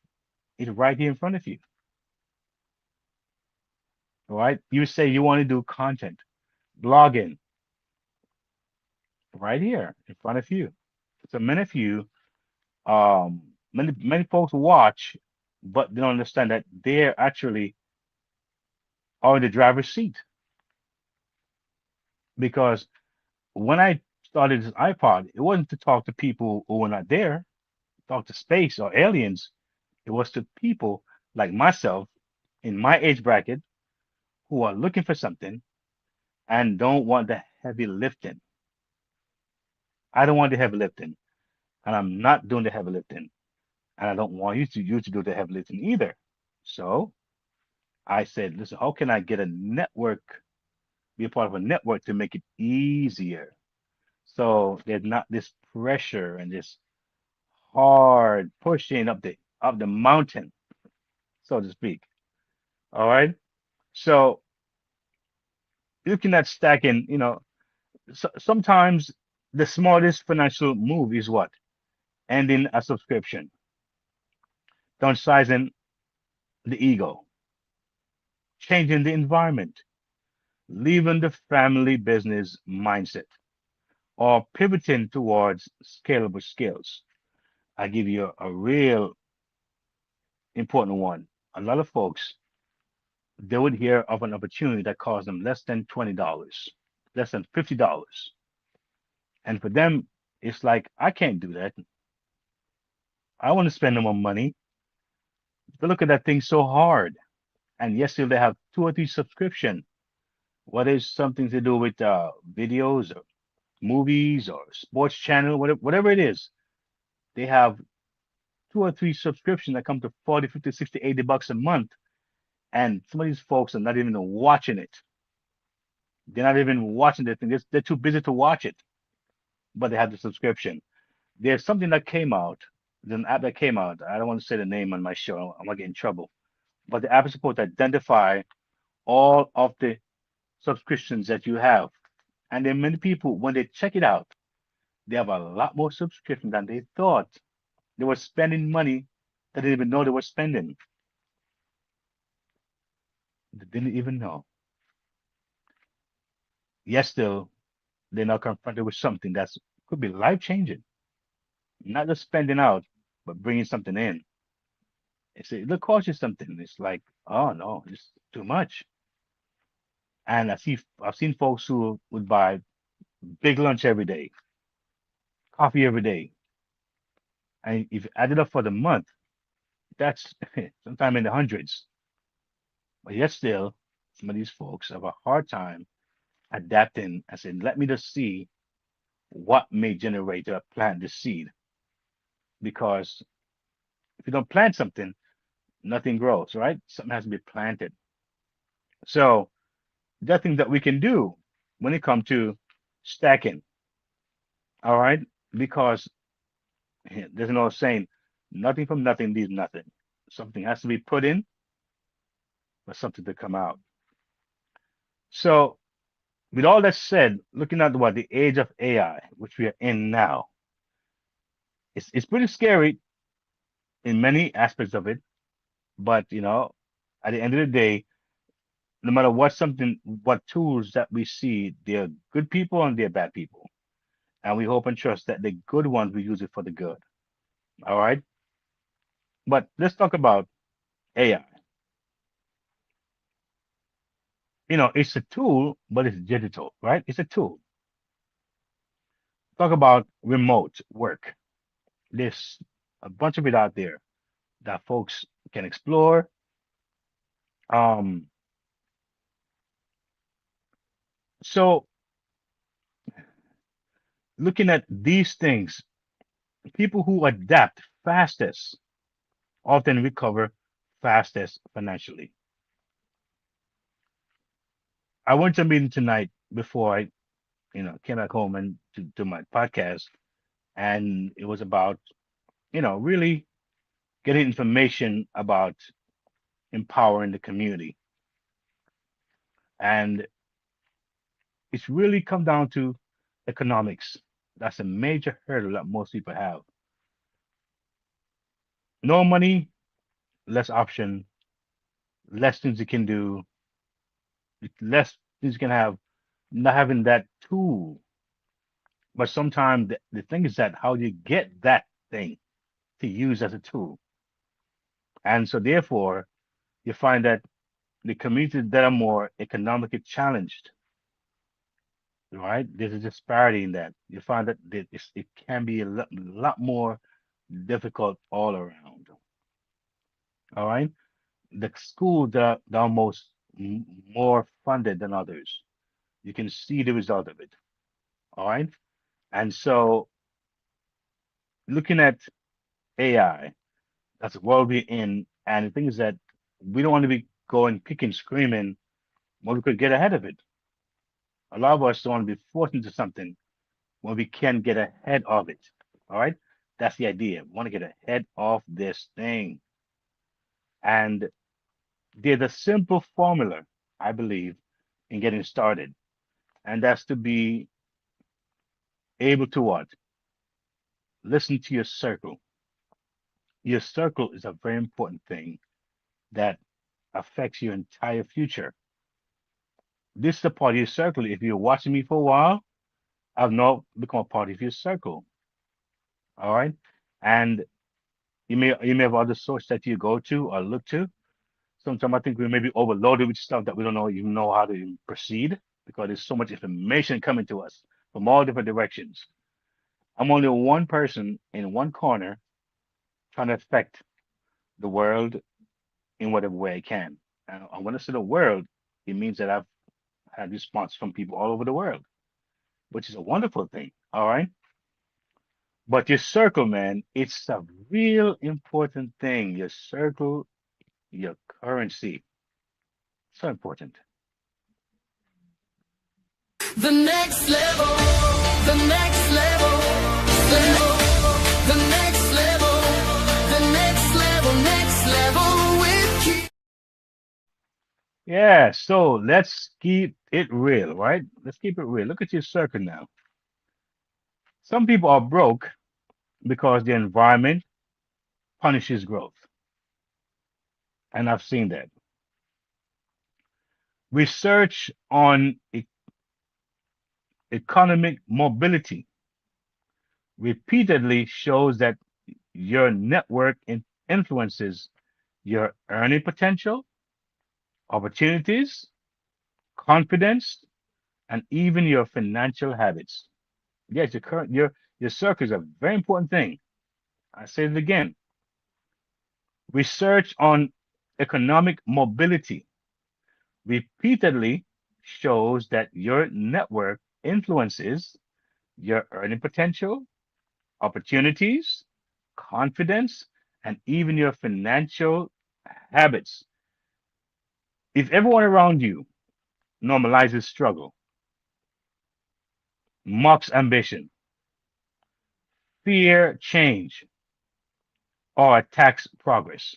it right here in front of you. All right. You say you want to do content, blogging, right here in front of you. So many of you, many folks watch, but they don't understand that they're actually are in the driver's seat because when I started this iPod, it wasn't to talk to people who were not there, talk to space or aliens. It was to people like myself in my age bracket who are looking for something and don't want the heavy lifting. I don't want the heavy lifting, and I'm not doing the heavy lifting, and I don't want you to do the heavy lifting either. So I said, listen, how can I get a network, be a part of a network to make it easier? So there's not this pressure and this hard pushing up the mountain, so to speak. All right. So looking at stacking, sometimes the smartest financial move is what? Ending a subscription, downsizing the ego, changing the environment, leaving the family business mindset, or pivoting towards scalable skills. I give you a real important one. A lot of folks, they would hear of an opportunity that costs them less than $20, less than $50. And for them, it's like, I can't do that. I want to spend no more money. They look at that thing so hard. And yes, still they have two or three subscription. What is something to do with videos or movies or sports channel, whatever it is. They have two or three subscriptions that come to 40, 50, 60, $80 a month. And some of these folks are not even watching it. They're not even watching the thing. They're too busy to watch it, but they have the subscription. There's something that came out. There's an app that came out. I don't want to say the name on my show. I'm gonna get in trouble. But the app is supposed to identify all of the subscriptions that you have. And then many people, when they check it out, they have a lot more subscriptions than they thought. They were spending money that they didn't even know they were spending. They didn't even know. Yet still, they're now confronted with something that's could be life changing. Not just spending out, but bringing something in. It'll cost you something. It's like, oh no, it's too much. And I've seen folks who would buy big lunch every day, coffee every day, and if you add it up for the month, that's sometime in the hundreds. But yet still, some of these folks have a hard time adapting and saying, let me just see what may generate or plant the seed. Because if you don't plant something, nothing grows, right? Something has to be planted. So there are things that we can do when it comes to stacking, all right? Because there's no saying, nothing from nothing leaves nothing. Something has to be put in for something to come out. So with all that said, looking at what the age of AI, which we are in now, it's pretty scary in many aspects of it. But at the end of the day, no matter what tools that we see, they're good people and they're bad people. And we hope and trust that the good ones we use it for the good. All right. But let's talk about AI. It's a tool, but it's digital, right? It's a tool. Talk about remote work. There's a bunch of it out there that folks can explore. Um, so looking at these things, people who adapt fastest often recover fastest financially. I went to a meeting tonight before I, came back home and to my podcast, and it was about, really getting information about empowering the community. And it's really come down to economics. That's a major hurdle that most people have. No money, less option, less things you can do, less things you can have, not having that tool. But sometimes the thing is that how you get that thing to use as a tool. And so therefore, you find that the communities that are more economically challenged, right? There's a disparity in that. You find that it can be a lot more difficult all around. All right. The schools that are most more funded than others, you can see the result of it. All right. And so looking at AI, that's the world we're in. And the thing is that we don't want to be going kicking, screaming when we could get ahead of it. A lot of us don't want to be forced into something when we can get ahead of it. All right. That's the idea. We want to get ahead of this thing. And there's a simple formula, I believe, in getting started. And that's to be able to what? Listen to your circle. Your circle is a very important thing that affects your entire future. This is a part of your circle. If you're watching me for a while, I've now become a part of your circle. All right. And you may have other sources that you go to or look to. Sometimes I think we may be overloaded with stuff that we don't even know how to even proceed because there's so much information coming to us from all different directions. I'm only one person in one corner trying to affect the world in whatever way I can. And when I say the world, it means that I've had response from people all over the world, which is a wonderful thing. All right. But your circle, man, it's a real important thing. Your circle, your currency, so important. The next level, the next level, the next level, the next level with Keith. Yeah, so let's keep it real, right? Let's keep it real. Look at your circle now. Some people are broke because the environment punishes growth. And I've seen that. Research on economic mobility repeatedly shows that your network influences your earning potential, opportunities, confidence, and even your financial habits. Yes, your circle is a very important thing. I say it again. Research on economic mobility repeatedly shows that your network influences your earning potential, opportunities, confidence, and even your financial habits. If everyone around you normalizes struggle, mocks ambition, fear change, or attacks progress,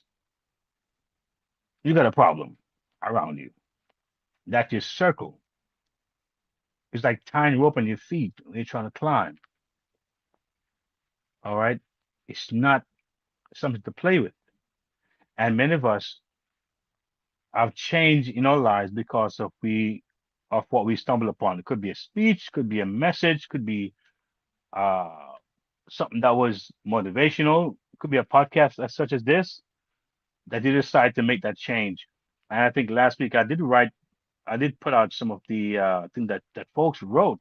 you got a problem around you. That's your circle. It's like tying rope on your feet when you're trying to climb. All right. It's not something to play with. And many of us have changed in our lives because of what we stumble upon. It could be a speech, could be a message, could be uh, something that was motivational, could be a podcast as such as this that you decide to make that change. And I think last week I did put out some of the thing that folks wrote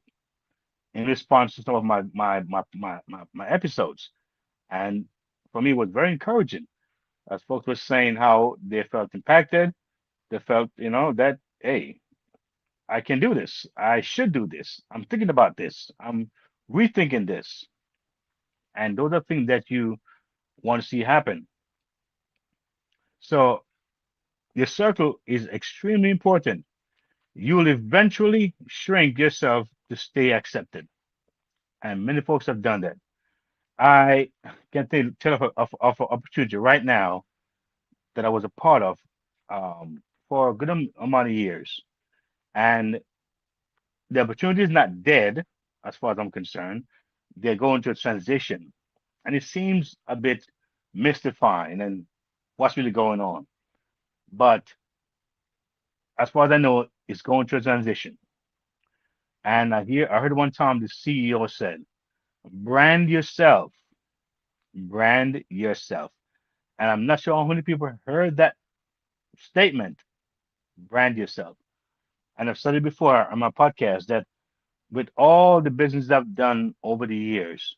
in response to some of my episodes. And for me, it was very encouraging as folks were saying how they felt impacted. They felt, that, hey, I can do this. I should do this. I'm thinking about this. I'm rethinking this. And those are things that you want to see happen. So your circle is extremely important. You'll eventually shrink yourself to stay accepted. And many folks have done that. I can tell of an opportunity right now that I was a part of for a good amount of years. And the opportunity is not dead, as far as I'm concerned. They're going through a transition. And it seems a bit mystifying and what's really going on. But as far as I know, it's going through a transition. And I heard one time the CEO said, brand yourself, brand yourself. And I'm not sure how many people heard that statement, brand yourself. And I've said it before on my podcast that with all the business I've done over the years,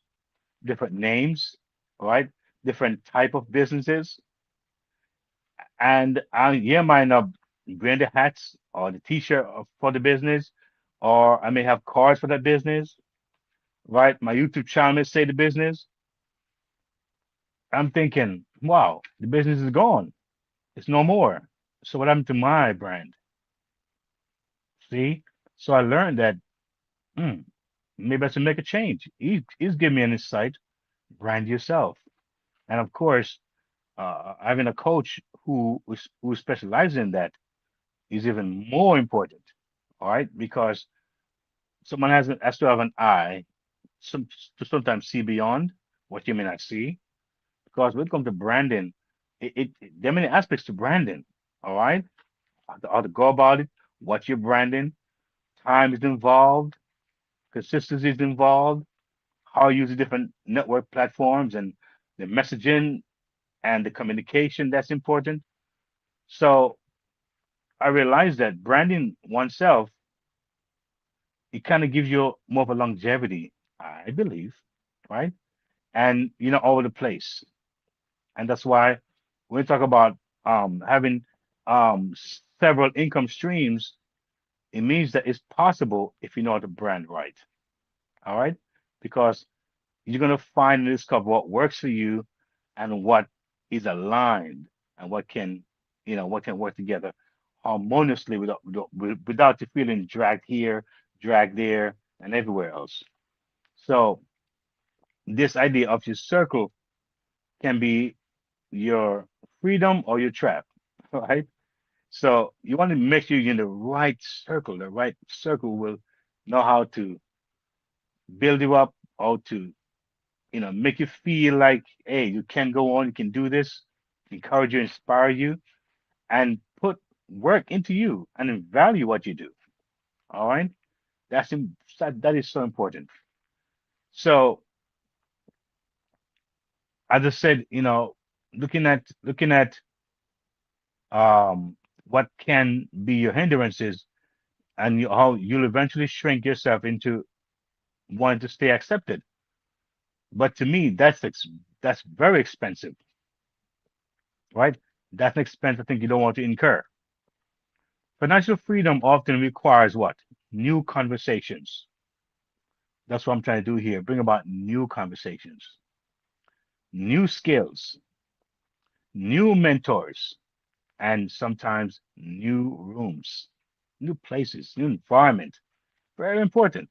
different names, right? Different type of businesses. And I yeah, might not brand the hats or the t-shirt for the business, or I may have cards for that business, right? My YouTube channel may say the business. I'm thinking, wow, the business is gone. It's no more. So what happened to my brand? See? So I learned that hmm, maybe I should make a change. He's giving me an insight. Brand yourself. And of course, having a coach who specializes in that is even more important. All right, because someone has to have an eye some to sometimes see beyond what you may not see. Because when it comes to branding, there are many aspects to branding. All right, how to go about it, what you're branding, time is involved, consistency is involved, how you use the different network platforms and the messaging and the communication that's important. So I realized that branding oneself, it kind of gives you more of a longevity, I believe, right? And you're not all over the place. And that's why when we talk about having several income streams, it means that it's possible if you know how to brand right. All right. Because you're going to find and discover what works for you and what is aligned and what can work together harmoniously without you feeling dragged here, dragged there, and everywhere else. So this idea of your circle can be your freedom or your trap, right? So you want to make sure you're in the right circle. The right circle will know how to build you up, how to, make you feel like, hey, you can go on, you can do this, encourage you, inspire you, and put work into you and value what you do. All right. That is so important. So as I said, looking at what can be your hindrances and how you'll eventually shrink yourself into wanting to stay accepted. But to me, that's very expensive, right? That's an expense I think you don't want to incur. Financial freedom often requires what? New conversations. That's what I'm trying to do here. Bring about new conversations, new skills, new mentors, and sometimes new rooms, new places, new environment. Very important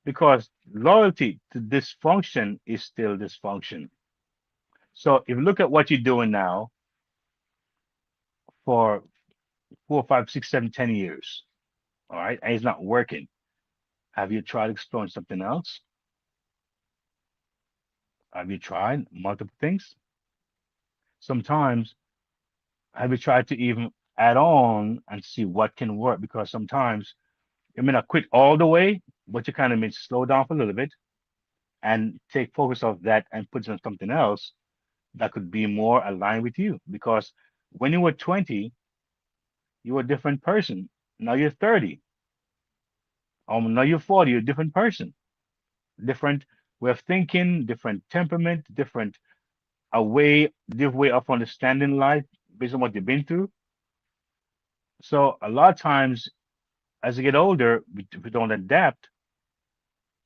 because loyalty to dysfunction is still dysfunction. So if you look at what you're doing now for 4, 5, 6, 7, 10 years, all right, and it's not working, have you tried exploring something else? Have you tried multiple things? Sometimes have you tried to even add on and see what can work? Because sometimes you may not quit all the way, but you kind of may slow down for a little bit and take focus off that and put it on something else that could be more aligned with you. Because when you were 20, you were a different person. Now you're 30. Now you're 40, you're a different person. Different way of thinking, different temperament, different way of understanding life based on what you've been through. So a lot of times as you get older, if we don't adapt,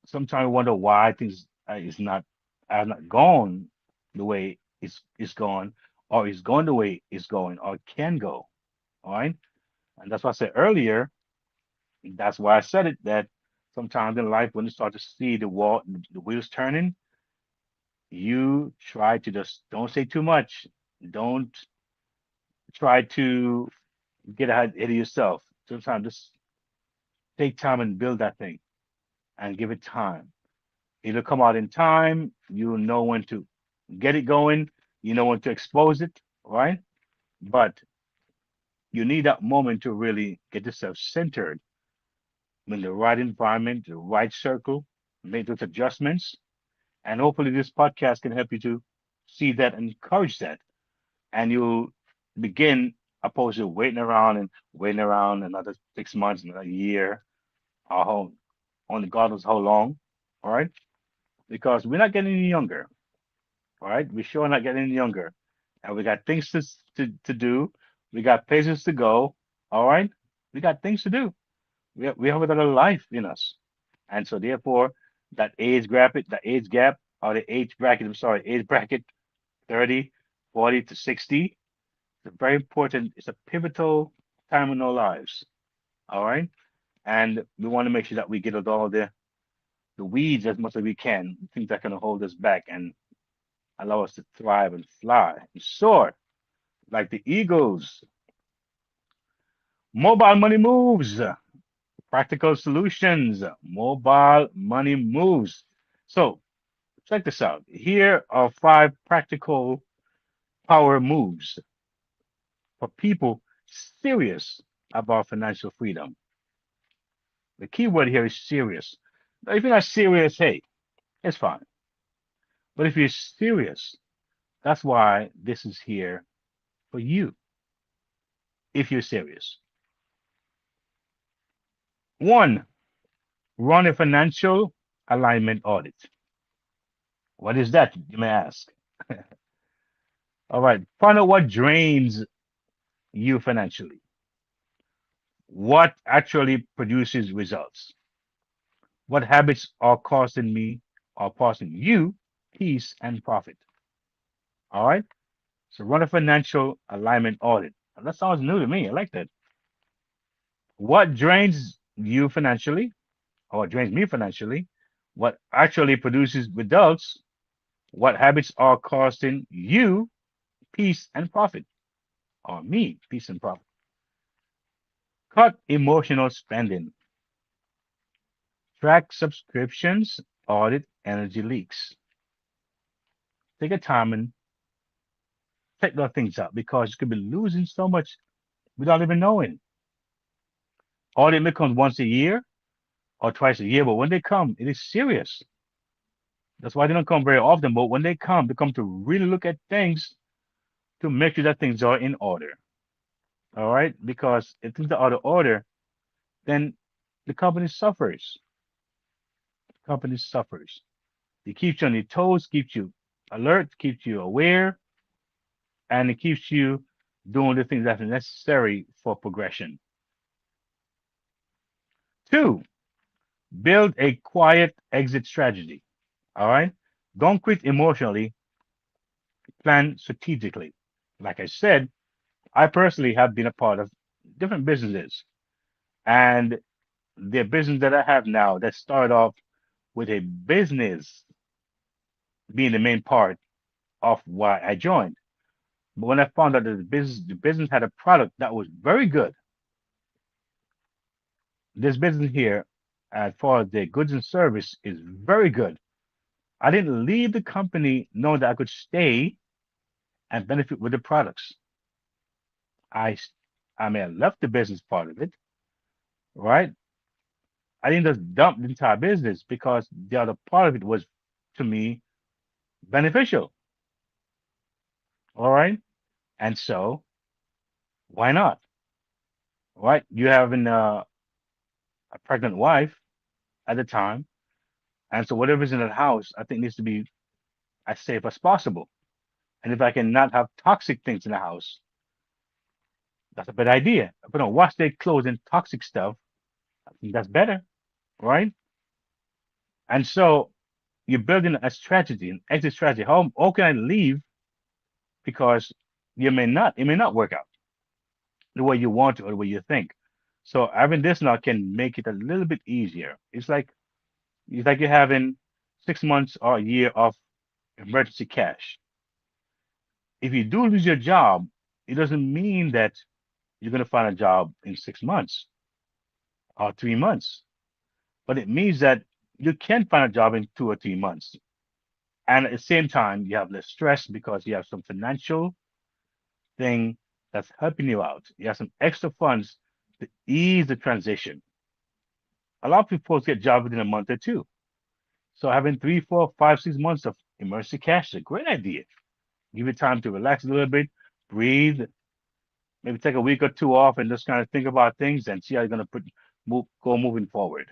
sometimes we wonder why things is not are not gone the way it's gone, or is going the way it's going, or can go. All right, and that's what I said earlier. That's why I said it that sometimes in life when you start to see the wheels turning, you try to just don't say too much. Don't try to get ahead of yourself. Sometimes just take time and build that thing and give it time. It'll come out in time. You know when to get it going. You know when to expose it, right? But you need that moment to really get yourself centered in the right environment, the right circle, make those adjustments. And hopefully this podcast can help you to see that and encourage that. And you'll begin opposed to waiting around another 6 months, another year, or only God knows how long. All right. Because we're not getting any younger. All right, we sure not getting any younger, and we got things to do. We got places to go. All right, we got things to do. We have a life in us, and so therefore that age gap or the age bracket. I'm sorry, age bracket 30, 40 to 60. It's very important. It's a pivotal time in our lives. All right, and we want to make sure that we get out all the weeds as much as we can, things that can hold us back and allow us to thrive and fly and soar like the eagles. Mobile money moves, practical solutions, mobile money moves. So check this out. Here are 5 practical power moves for people serious about financial freedom. The key word here is serious. Now, if you're not serious, hey, it's fine. But if you're serious, that's why this is here for you. If you're serious, one, run a financial alignment audit. What is that, you may ask? All right, find out what drains you financially, what actually produces results, what habits are costing me or costing you peace and profit. All right, so run a financial alignment audit. And that sounds new to me. I like that. What drains you financially or drains me financially, what actually produces results, what habits are costing you peace and profit, or me peace and profit. Cut emotional spending. Track subscriptions, audit energy leaks. Take a time and check those things out because you could be losing so much without even knowing. Audit may come once a year or twice a year, but when they come, it is serious. That's why they don't come very often. But when they come to really look at things to make sure that things are in order. All right, because if things are out of order, then the company suffers. The company suffers. It keeps you on your toes, keeps you alert, keeps you aware, and it keeps you doing the things that are necessary for progression. Two, build a quiet exit strategy. All right. Don't quit emotionally, plan strategically. Like I said, I personally have been a part of different businesses, and the business that I have now that started off with a business being the main part of why I joined. But when I found out that the business had a product that was very good, this business here, as far as their goods and service, is very good. I didn't leave the company knowing that I could stay and benefit with the products. I, I mean, I left the business part of it, right? I didn't just dump the entire business because the other part of it was, to me, beneficial. All right, and so why not? Right? You having a pregnant wife at the time, and so whatever's in that house, I think needs to be as safe as possible. And if I can not have toxic things in the house, that's a bad idea. If I don't wash their clothes and toxic stuff, I think that's better, right? And so you're building a strategy, an exit strategy. How can I leave? Because it may not work out the way you want to or the way you think. So having this now can make it a little bit easier. It's like you're having 6 months or a year of emergency cash. If you do lose your job, it doesn't mean that you're going to find a job in 6 months or 3 months, but it means that you can find a job in 2 or 3 months. And at the same time, you have less stress because you have some financial thing that's helping you out. You have some extra funds to ease the transition. A lot of people get jobs within a month or two. So having 3, 4, 5, 6 months of emergency cash is a great idea. Give you time to relax a little bit, breathe, maybe take a week or two off and just kind of think about things and see how you're gonna go moving forward.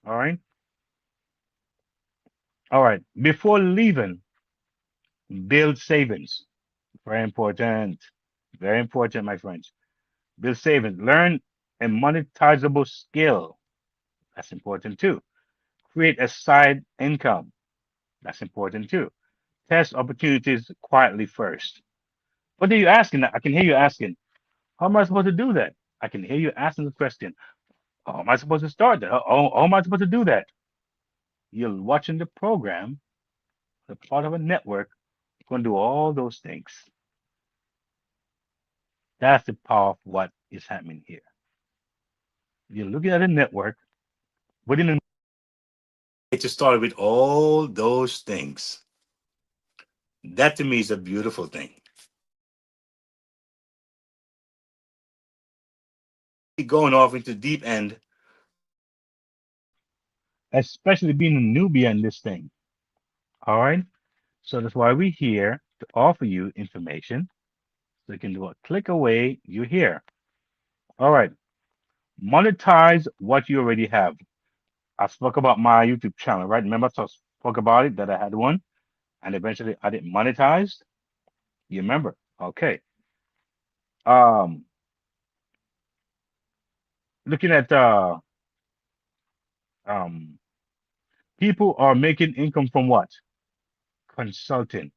All right. All right. Before leaving, build savings. Very important. Very important, my friends. Build savings. Learn a monetizable skill. That's important too. Create a side income. That's important too. Test opportunities quietly first. What are you asking? I can hear you asking, how am I supposed to do that? I can hear you asking the question, how am I supposed to start that? How am I supposed to do that? You're watching the program, the part of a network, going to do all those things. That's the power of what is happening here. You're looking at a network within a get you started with all those things. That to me is a beautiful thing. Going off into deep end, especially being a newbie in this thing. All right. So that's why we're here to offer you information. So you can do a click away, you're here. All right. Monetize what you already have. I spoke about my YouTube channel, right? Remember, I spoke about it that I had one and eventually I didn't monetize. You remember? Okay. Um, looking at um people are making income from what? Consulting.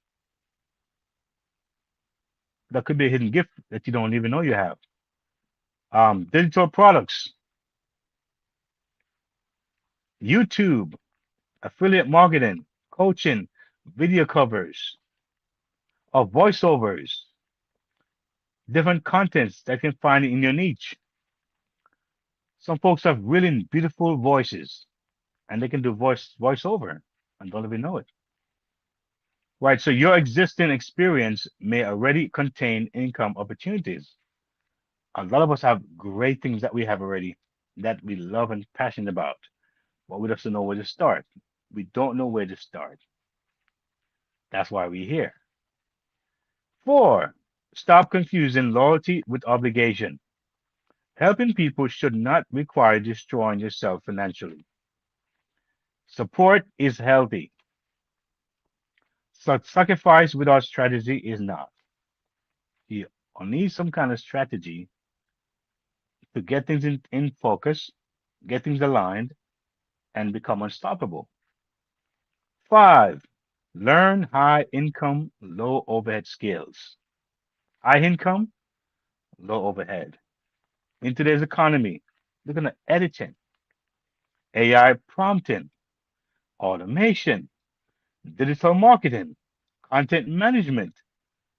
That could be a hidden gift that you don't even know you have. Digital products, YouTube, affiliate marketing, coaching, video covers, or voiceovers, different contents that you can find in your niche. Some folks have really beautiful voices and they can do voiceover and don't even know it. Right. So your existing experience may already contain income opportunities. A lot of us have great things that we have already that we love and passionate about, but we just don't know where to start. We don't know where to start. That's why we're here. Four, stop confusing loyalty with obligation. Helping people should not require destroying yourself financially. Support is healthy. Sacrifice without strategy is not. You need some kind of strategy to get things in focus get things aligned, and become unstoppable. Five, learn high income, low overhead skills. High income, low overhead. In today's economy, they're going to editing, AI prompting, automation, digital marketing, content management,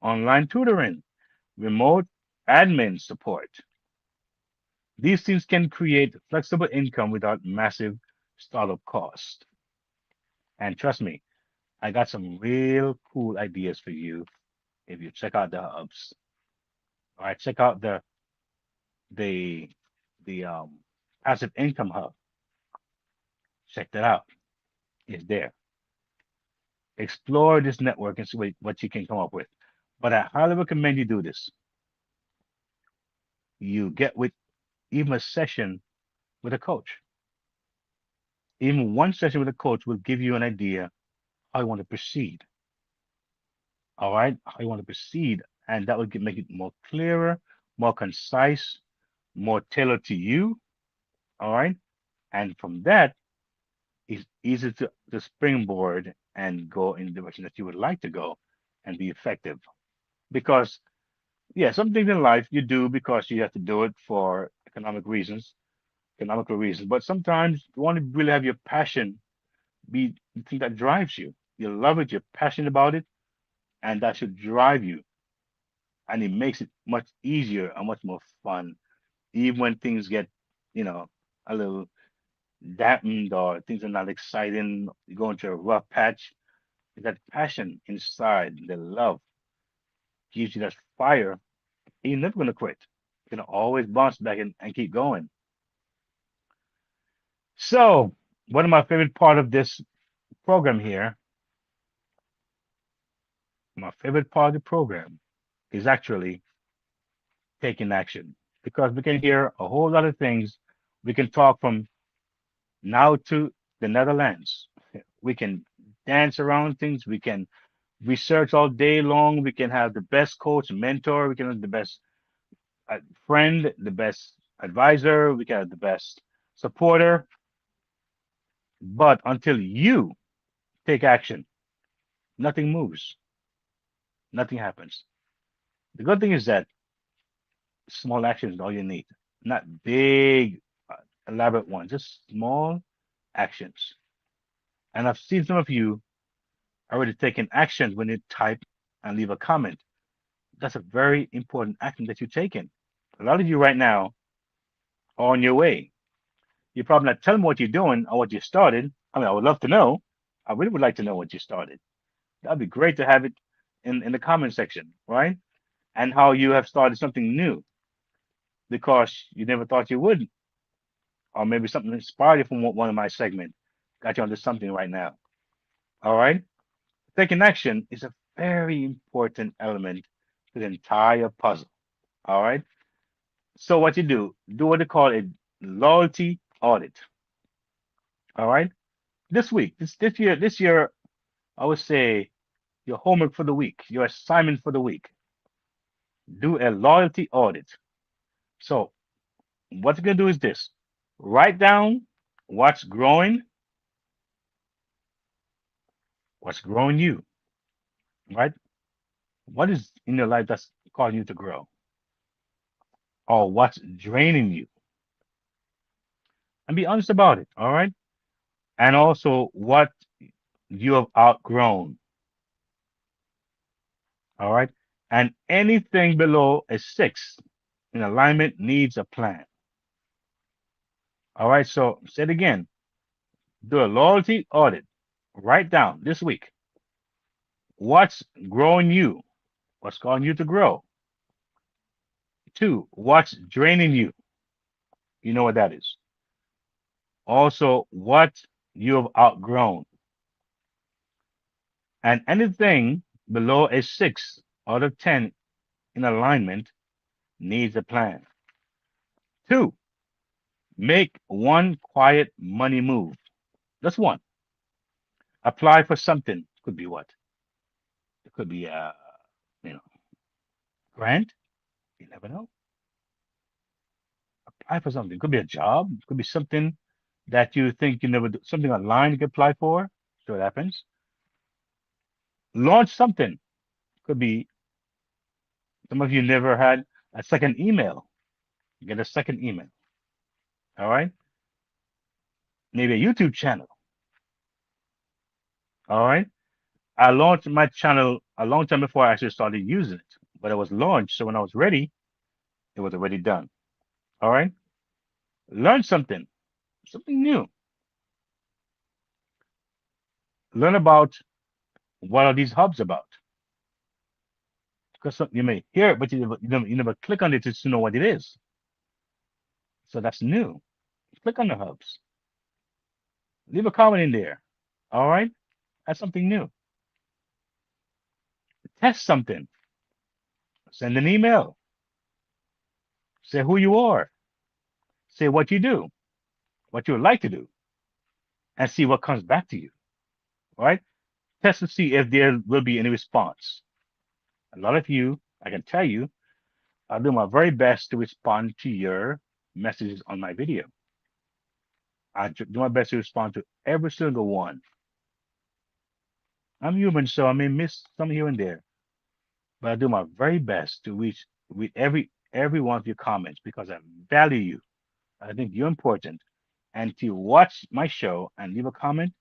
online tutoring, remote admin support. These things can create flexible income without massive startup cost. And trust me, I got some real cool ideas for you if you check out the hubs. All right, check out the the passive income hub. Check that out. It's there. Explore this network and see what you can come up with. But I highly recommend you do this. You get with even a session with a coach. Even one session with a coach will give you an idea how you want to proceed. All right, how you want to proceed, and that will make it more clearer, more concise, more tailored to you. All right, and from that, it's easy to springboard and go in the direction that you would like to go and be effective. Because yeah, some things in life you do because you have to do it for economical reasons. But sometimes you want to really have your passion be the thing that drives you. You love it, you're passionate about it, and that should drive you. And it makes it much easier and much more fun, even when things get, you know, a little dampened or things are not exciting, you go into a rough patch. That passion inside, the love gives you that fire. You're never gonna quit. You're gonna always bounce back and keep going. So, one of my favorite part of this program here, my favorite part of the program is actually taking action because we can hear a whole lot of things. We can talk from now to the Netherlands. We can dance around things. We can research all day long. We can have the best coach, mentor. We can have the best uh, friend, the best advisor. We can have the best supporter. But until you take action, nothing moves, nothing happens. The good thing is that small actions is all you need, not big, uh, elaborate ones, just small actions. And I've seen some of you already taking actions when you type and leave a comment. That's a very important action that you're taking. A lot of you right now are on your way. You're probably not telling me what you're doing or what you started. I mean, I would love to know. I really would like to know what you started. That'd be great to have it in the comment section, right? And how you have started something new because you never thought you would, or maybe something inspired you from one of my segments, got you onto something right now. All right. Taking action is a very important element to the entire puzzle. All right. So what you do what they call a loyalty audit. All right. This week, this year, I would say your homework for the week, your assignment for the week, do a loyalty audit. So what you're gonna do is this: write down what's growing, what's growing you, right? What is in your life that's causing you to grow, or what's draining you, and be honest about it. All right. And also what you have outgrown. All right. And anything below a six in alignment needs a plan. All right. So say it again. Do a loyalty audit. Write down this week what's growing you, what's causing you to grow. Two, what's draining you. You know what that is. Also, what you have outgrown. And anything below a six out of 10 in alignment needs a plan. Two, make one quiet money move. That's one. Apply for something. Could be what? It could be a you know grant. You never know. Apply for something. Could be a job. Could be something that you think you never do. Something online you can apply for. So it happens. Launch something. Could be some of you never had a second email. Get a second email. All right. Maybe a YouTube channel. All right. I launched my channel a long time before I actually started using it, but it was launched. So when I was ready, it was already done. All right. Learn something, something new. Learn about what are these hubs about. Because you may hear it, but you never click on it to know what it is. So that's new. Click on the hubs. Leave a comment in there. All right. That's something new. Test something. Send an email. Say who you are. Say what you do, what you would like to do, and see what comes back to you. All right. Test to see if there will be any response. A lot of you, I can tell you, I do my very best to respond to your messages on my video. I do my best to respond to every single one. I'm human, so I may miss some here and there, but I do my very best to read every one of your comments because I value you. I think you're important. And to watch my show and leave a comment,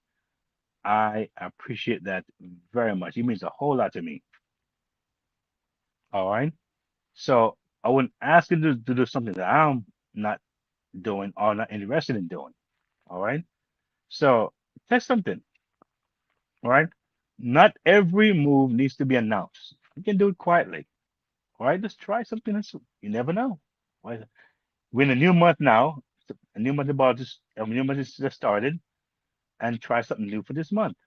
I appreciate that very much. It means a whole lot to me. All right. So I wouldn't ask you to do something that I'm not doing or not interested in doing. All right. So test something. All right. Not every move needs to be announced. You can do it quietly. All right. Just try something else. You never know. All right? We're in a new month now. A new month about this. A new month is just started, and try something new for this month.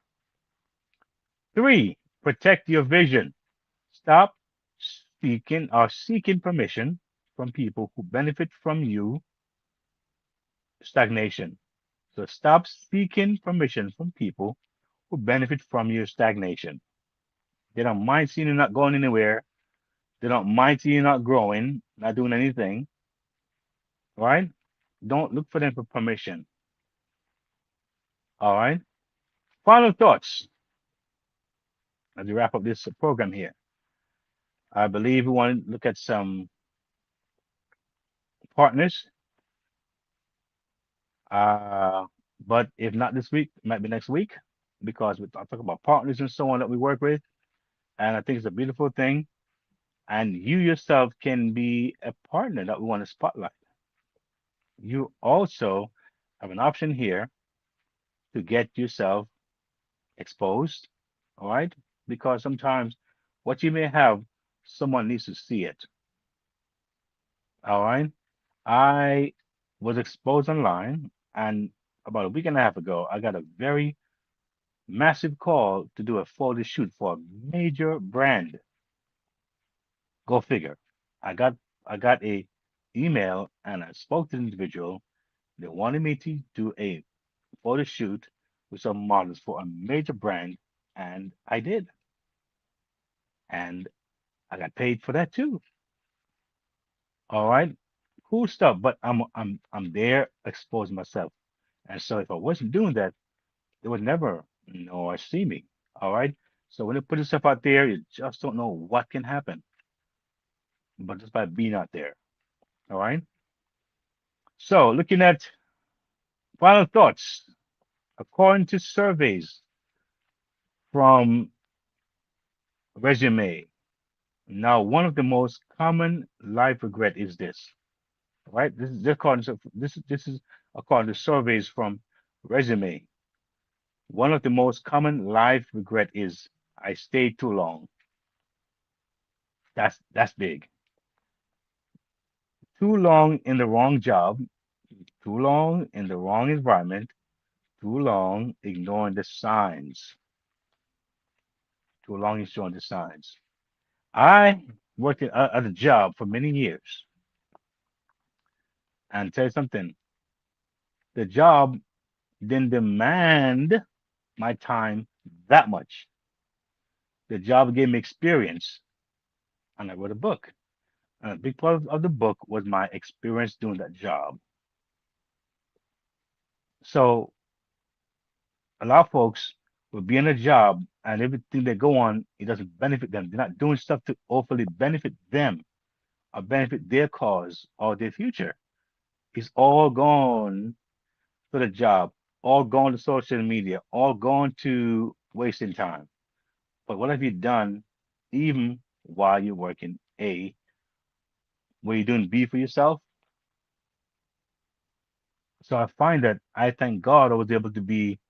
Three, protect your vision. Stop seeking permission from people who benefit from you stagnation. So stop seeking permission from people who benefit from your stagnation. They don't mind seeing you not going anywhere. They don't mind seeing you not growing, not doing anything. Right? Don't look for them for permission. All right. Final thoughts as we wrap up this program here. I believe we want to look at some partners. Uh, but if not this week, it might be next week because we talk about partners and so on that we work with. And I think it's a beautiful thing. And you yourself can be a partner that we want to spotlight. You also have an option here to get yourself exposed. All right. Because sometimes what you may have, someone needs to see it. All right. I was exposed online, and about a week and a half ago, I got a very massive call to do a photo shoot for a major brand. Go figure. I got I got a email and I spoke to the individual. They wanted me to do a photo shoot with some models for a major brand, and I did. And I got paid for that too. All right. Cool stuff. But I'm there exposing myself. And so if I wasn't doing that, they would never know or see me. All right. So when you put yourself out there, you just don't know what can happen. But just by being out there. All right. So looking at final thoughts, according to surveys from Resume. Now, one of the most common life regret is this. All right. This is according to surveys from Resume. One of the most common life regret is I stayed too long. That's big. Too long in the wrong job, too long in the wrong environment, too long ignoring the signs, too long ignoring the signs. I worked at a job for many years, and tell you something, the job didn't demand my time that much. The job gave me experience, and I wrote a book. And a big part of the book was my experience doing that job. So a lot of folks will be in a job and everything they go on, it doesn't benefit them. They're not doing stuff to hopefully benefit them or benefit their cause or their future. It's all gone to the job, all gone to social media, all gone to wasting time. But what have you done even while you're working A? Were you doing B for yourself? So I find that I thank God I was able to be,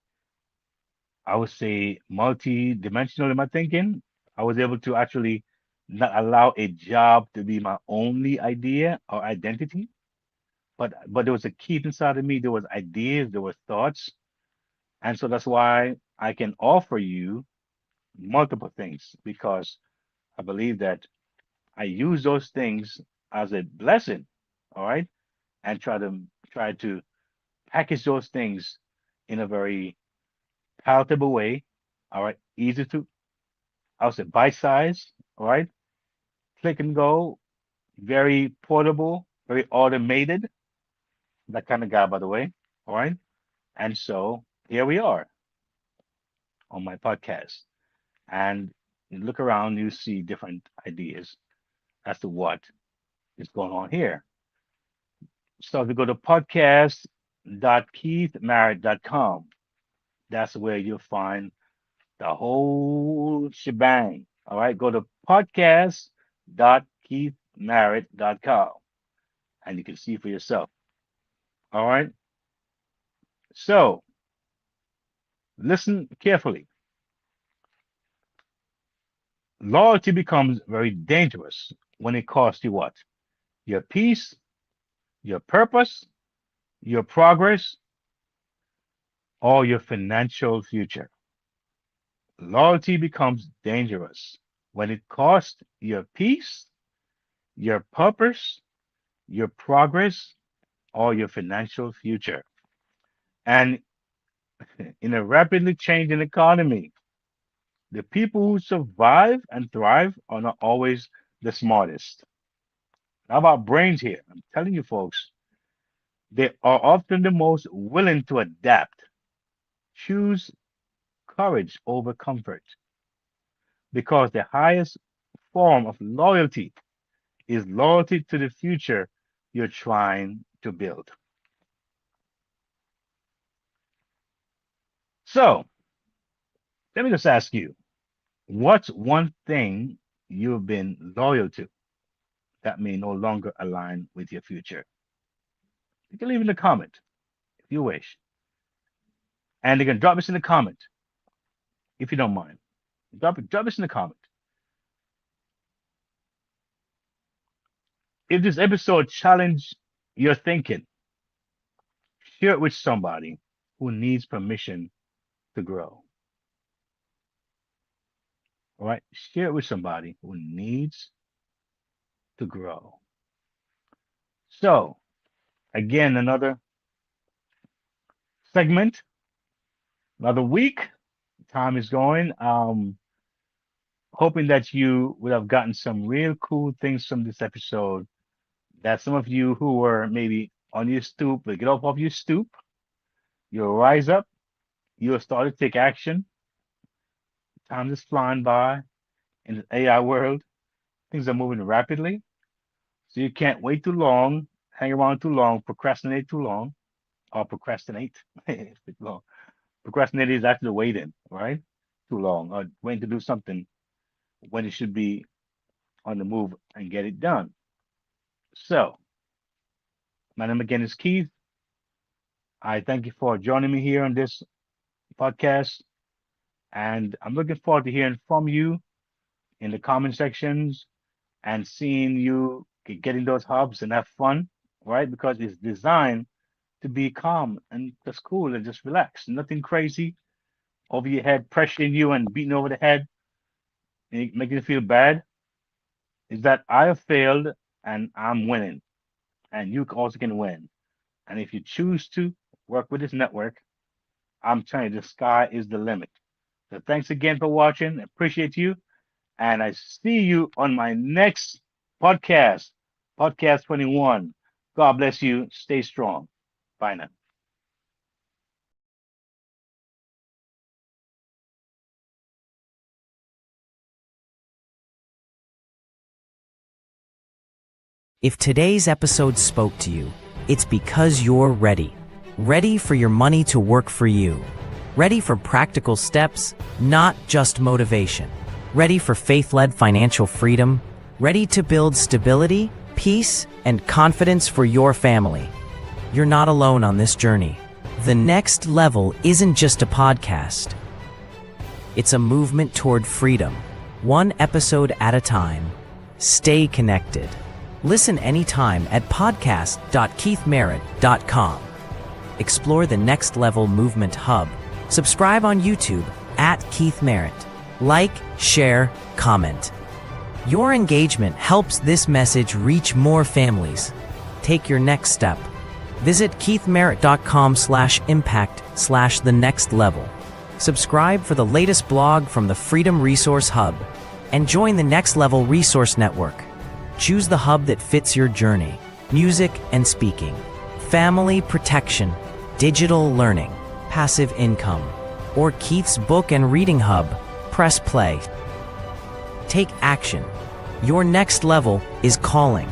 I would say, multi-dimensional in my thinking. I was able to actually not allow a job to be my only idea or identity, but there was a key inside of me. There was ideas, there were thoughts, and so that's why I can offer you multiple things because I believe that I use those things as a blessing, all right, and try to package those things in a very palatable way, all right, easy to, I would say, bite size, all right, click and go, very portable, very automated, that kind of guy, by the way, all right. And so here we are on my podcast, and you look around, you see different ideas as to what is going on here. So if you go to podcast.keithmerritt.com, that's where you'll find the whole shebang. All right, go to podcast.keithmerritt.com and you can see for yourself. All right, so listen carefully. Loyalty becomes very dangerous when it costs you what? Your peace, your purpose, your progress, or your financial future. Loyalty becomes dangerous when it costs your peace, your purpose, your progress, or your financial future. And in a rapidly changing economy, the people who survive and thrive are not always the smartest. How about brains here? I'm telling you, folks, they are often the most willing to adapt, choose courage over comfort, because the highest form of loyalty is loyalty to the future you're trying to build. So, let me just ask you, what's one thing you've been loyal to that may no longer align with your future? You can leave in the comment if you wish. And you can drop this in the comment if you don't mind. Drop this in the comment. If this episode challenged your thinking, share it with somebody who needs permission to grow. All right? Share it with somebody who needs to grow. So, again, another segment, another week. Time is going. Hoping that you would have gotten some real cool things from this episode. That some of you who were maybe on your stoop will get off of your stoop. You'll rise up. You'll start to take action. Time is flying by in the AI world. Things are moving rapidly. So you can't wait too long, hang around too long, procrastinate too long, or procrastinate. It's too long. Procrastinate is actually waiting, right? Too long, or waiting to do something when it should be on the move and get it done. So, my name again is Keith. I thank you for joining me here on this podcast, and I'm looking forward to hearing from you in the comment sections and seeing you getting those hubs and have fun, right? Because it's designed to be calm and just cool and just relax. Nothing crazy over your head, pressuring you and beating over the head and making you feel bad. Is that I have failed and I'm winning, and you also can win. And if you choose to work with this network, I'm telling you, the sky is the limit. So thanks again for watching. Appreciate you. And I see you on my next podcast. Podcast 21. God bless you. Stay strong. Bye now. If today's episode spoke to you, it's because you're ready. Ready for your money to work for you. Ready for practical steps, not just motivation. Ready for faith-led financial freedom. Ready to build stability, peace, and confidence for your family. You're not alone on this journey. The Next Level isn't just a podcast. It's a movement toward freedom, one episode at a time. Stay connected. Listen anytime at podcast.keithmerritt.com. Explore the Next Level Movement Hub. Subscribe on YouTube at Keith Merritt. Like, share, comment. Your engagement helps this message reach more families. Take your next step. Visit keithmerritt.com/impact/the next level. Subscribe for the latest blog from the Freedom Resource Hub and join the Next Level Resource Network. Choose the hub that fits your journey. Music and speaking, family protection, digital learning, passive income, or Keith's book and reading hub. Press play. Take action. Your next level is calling.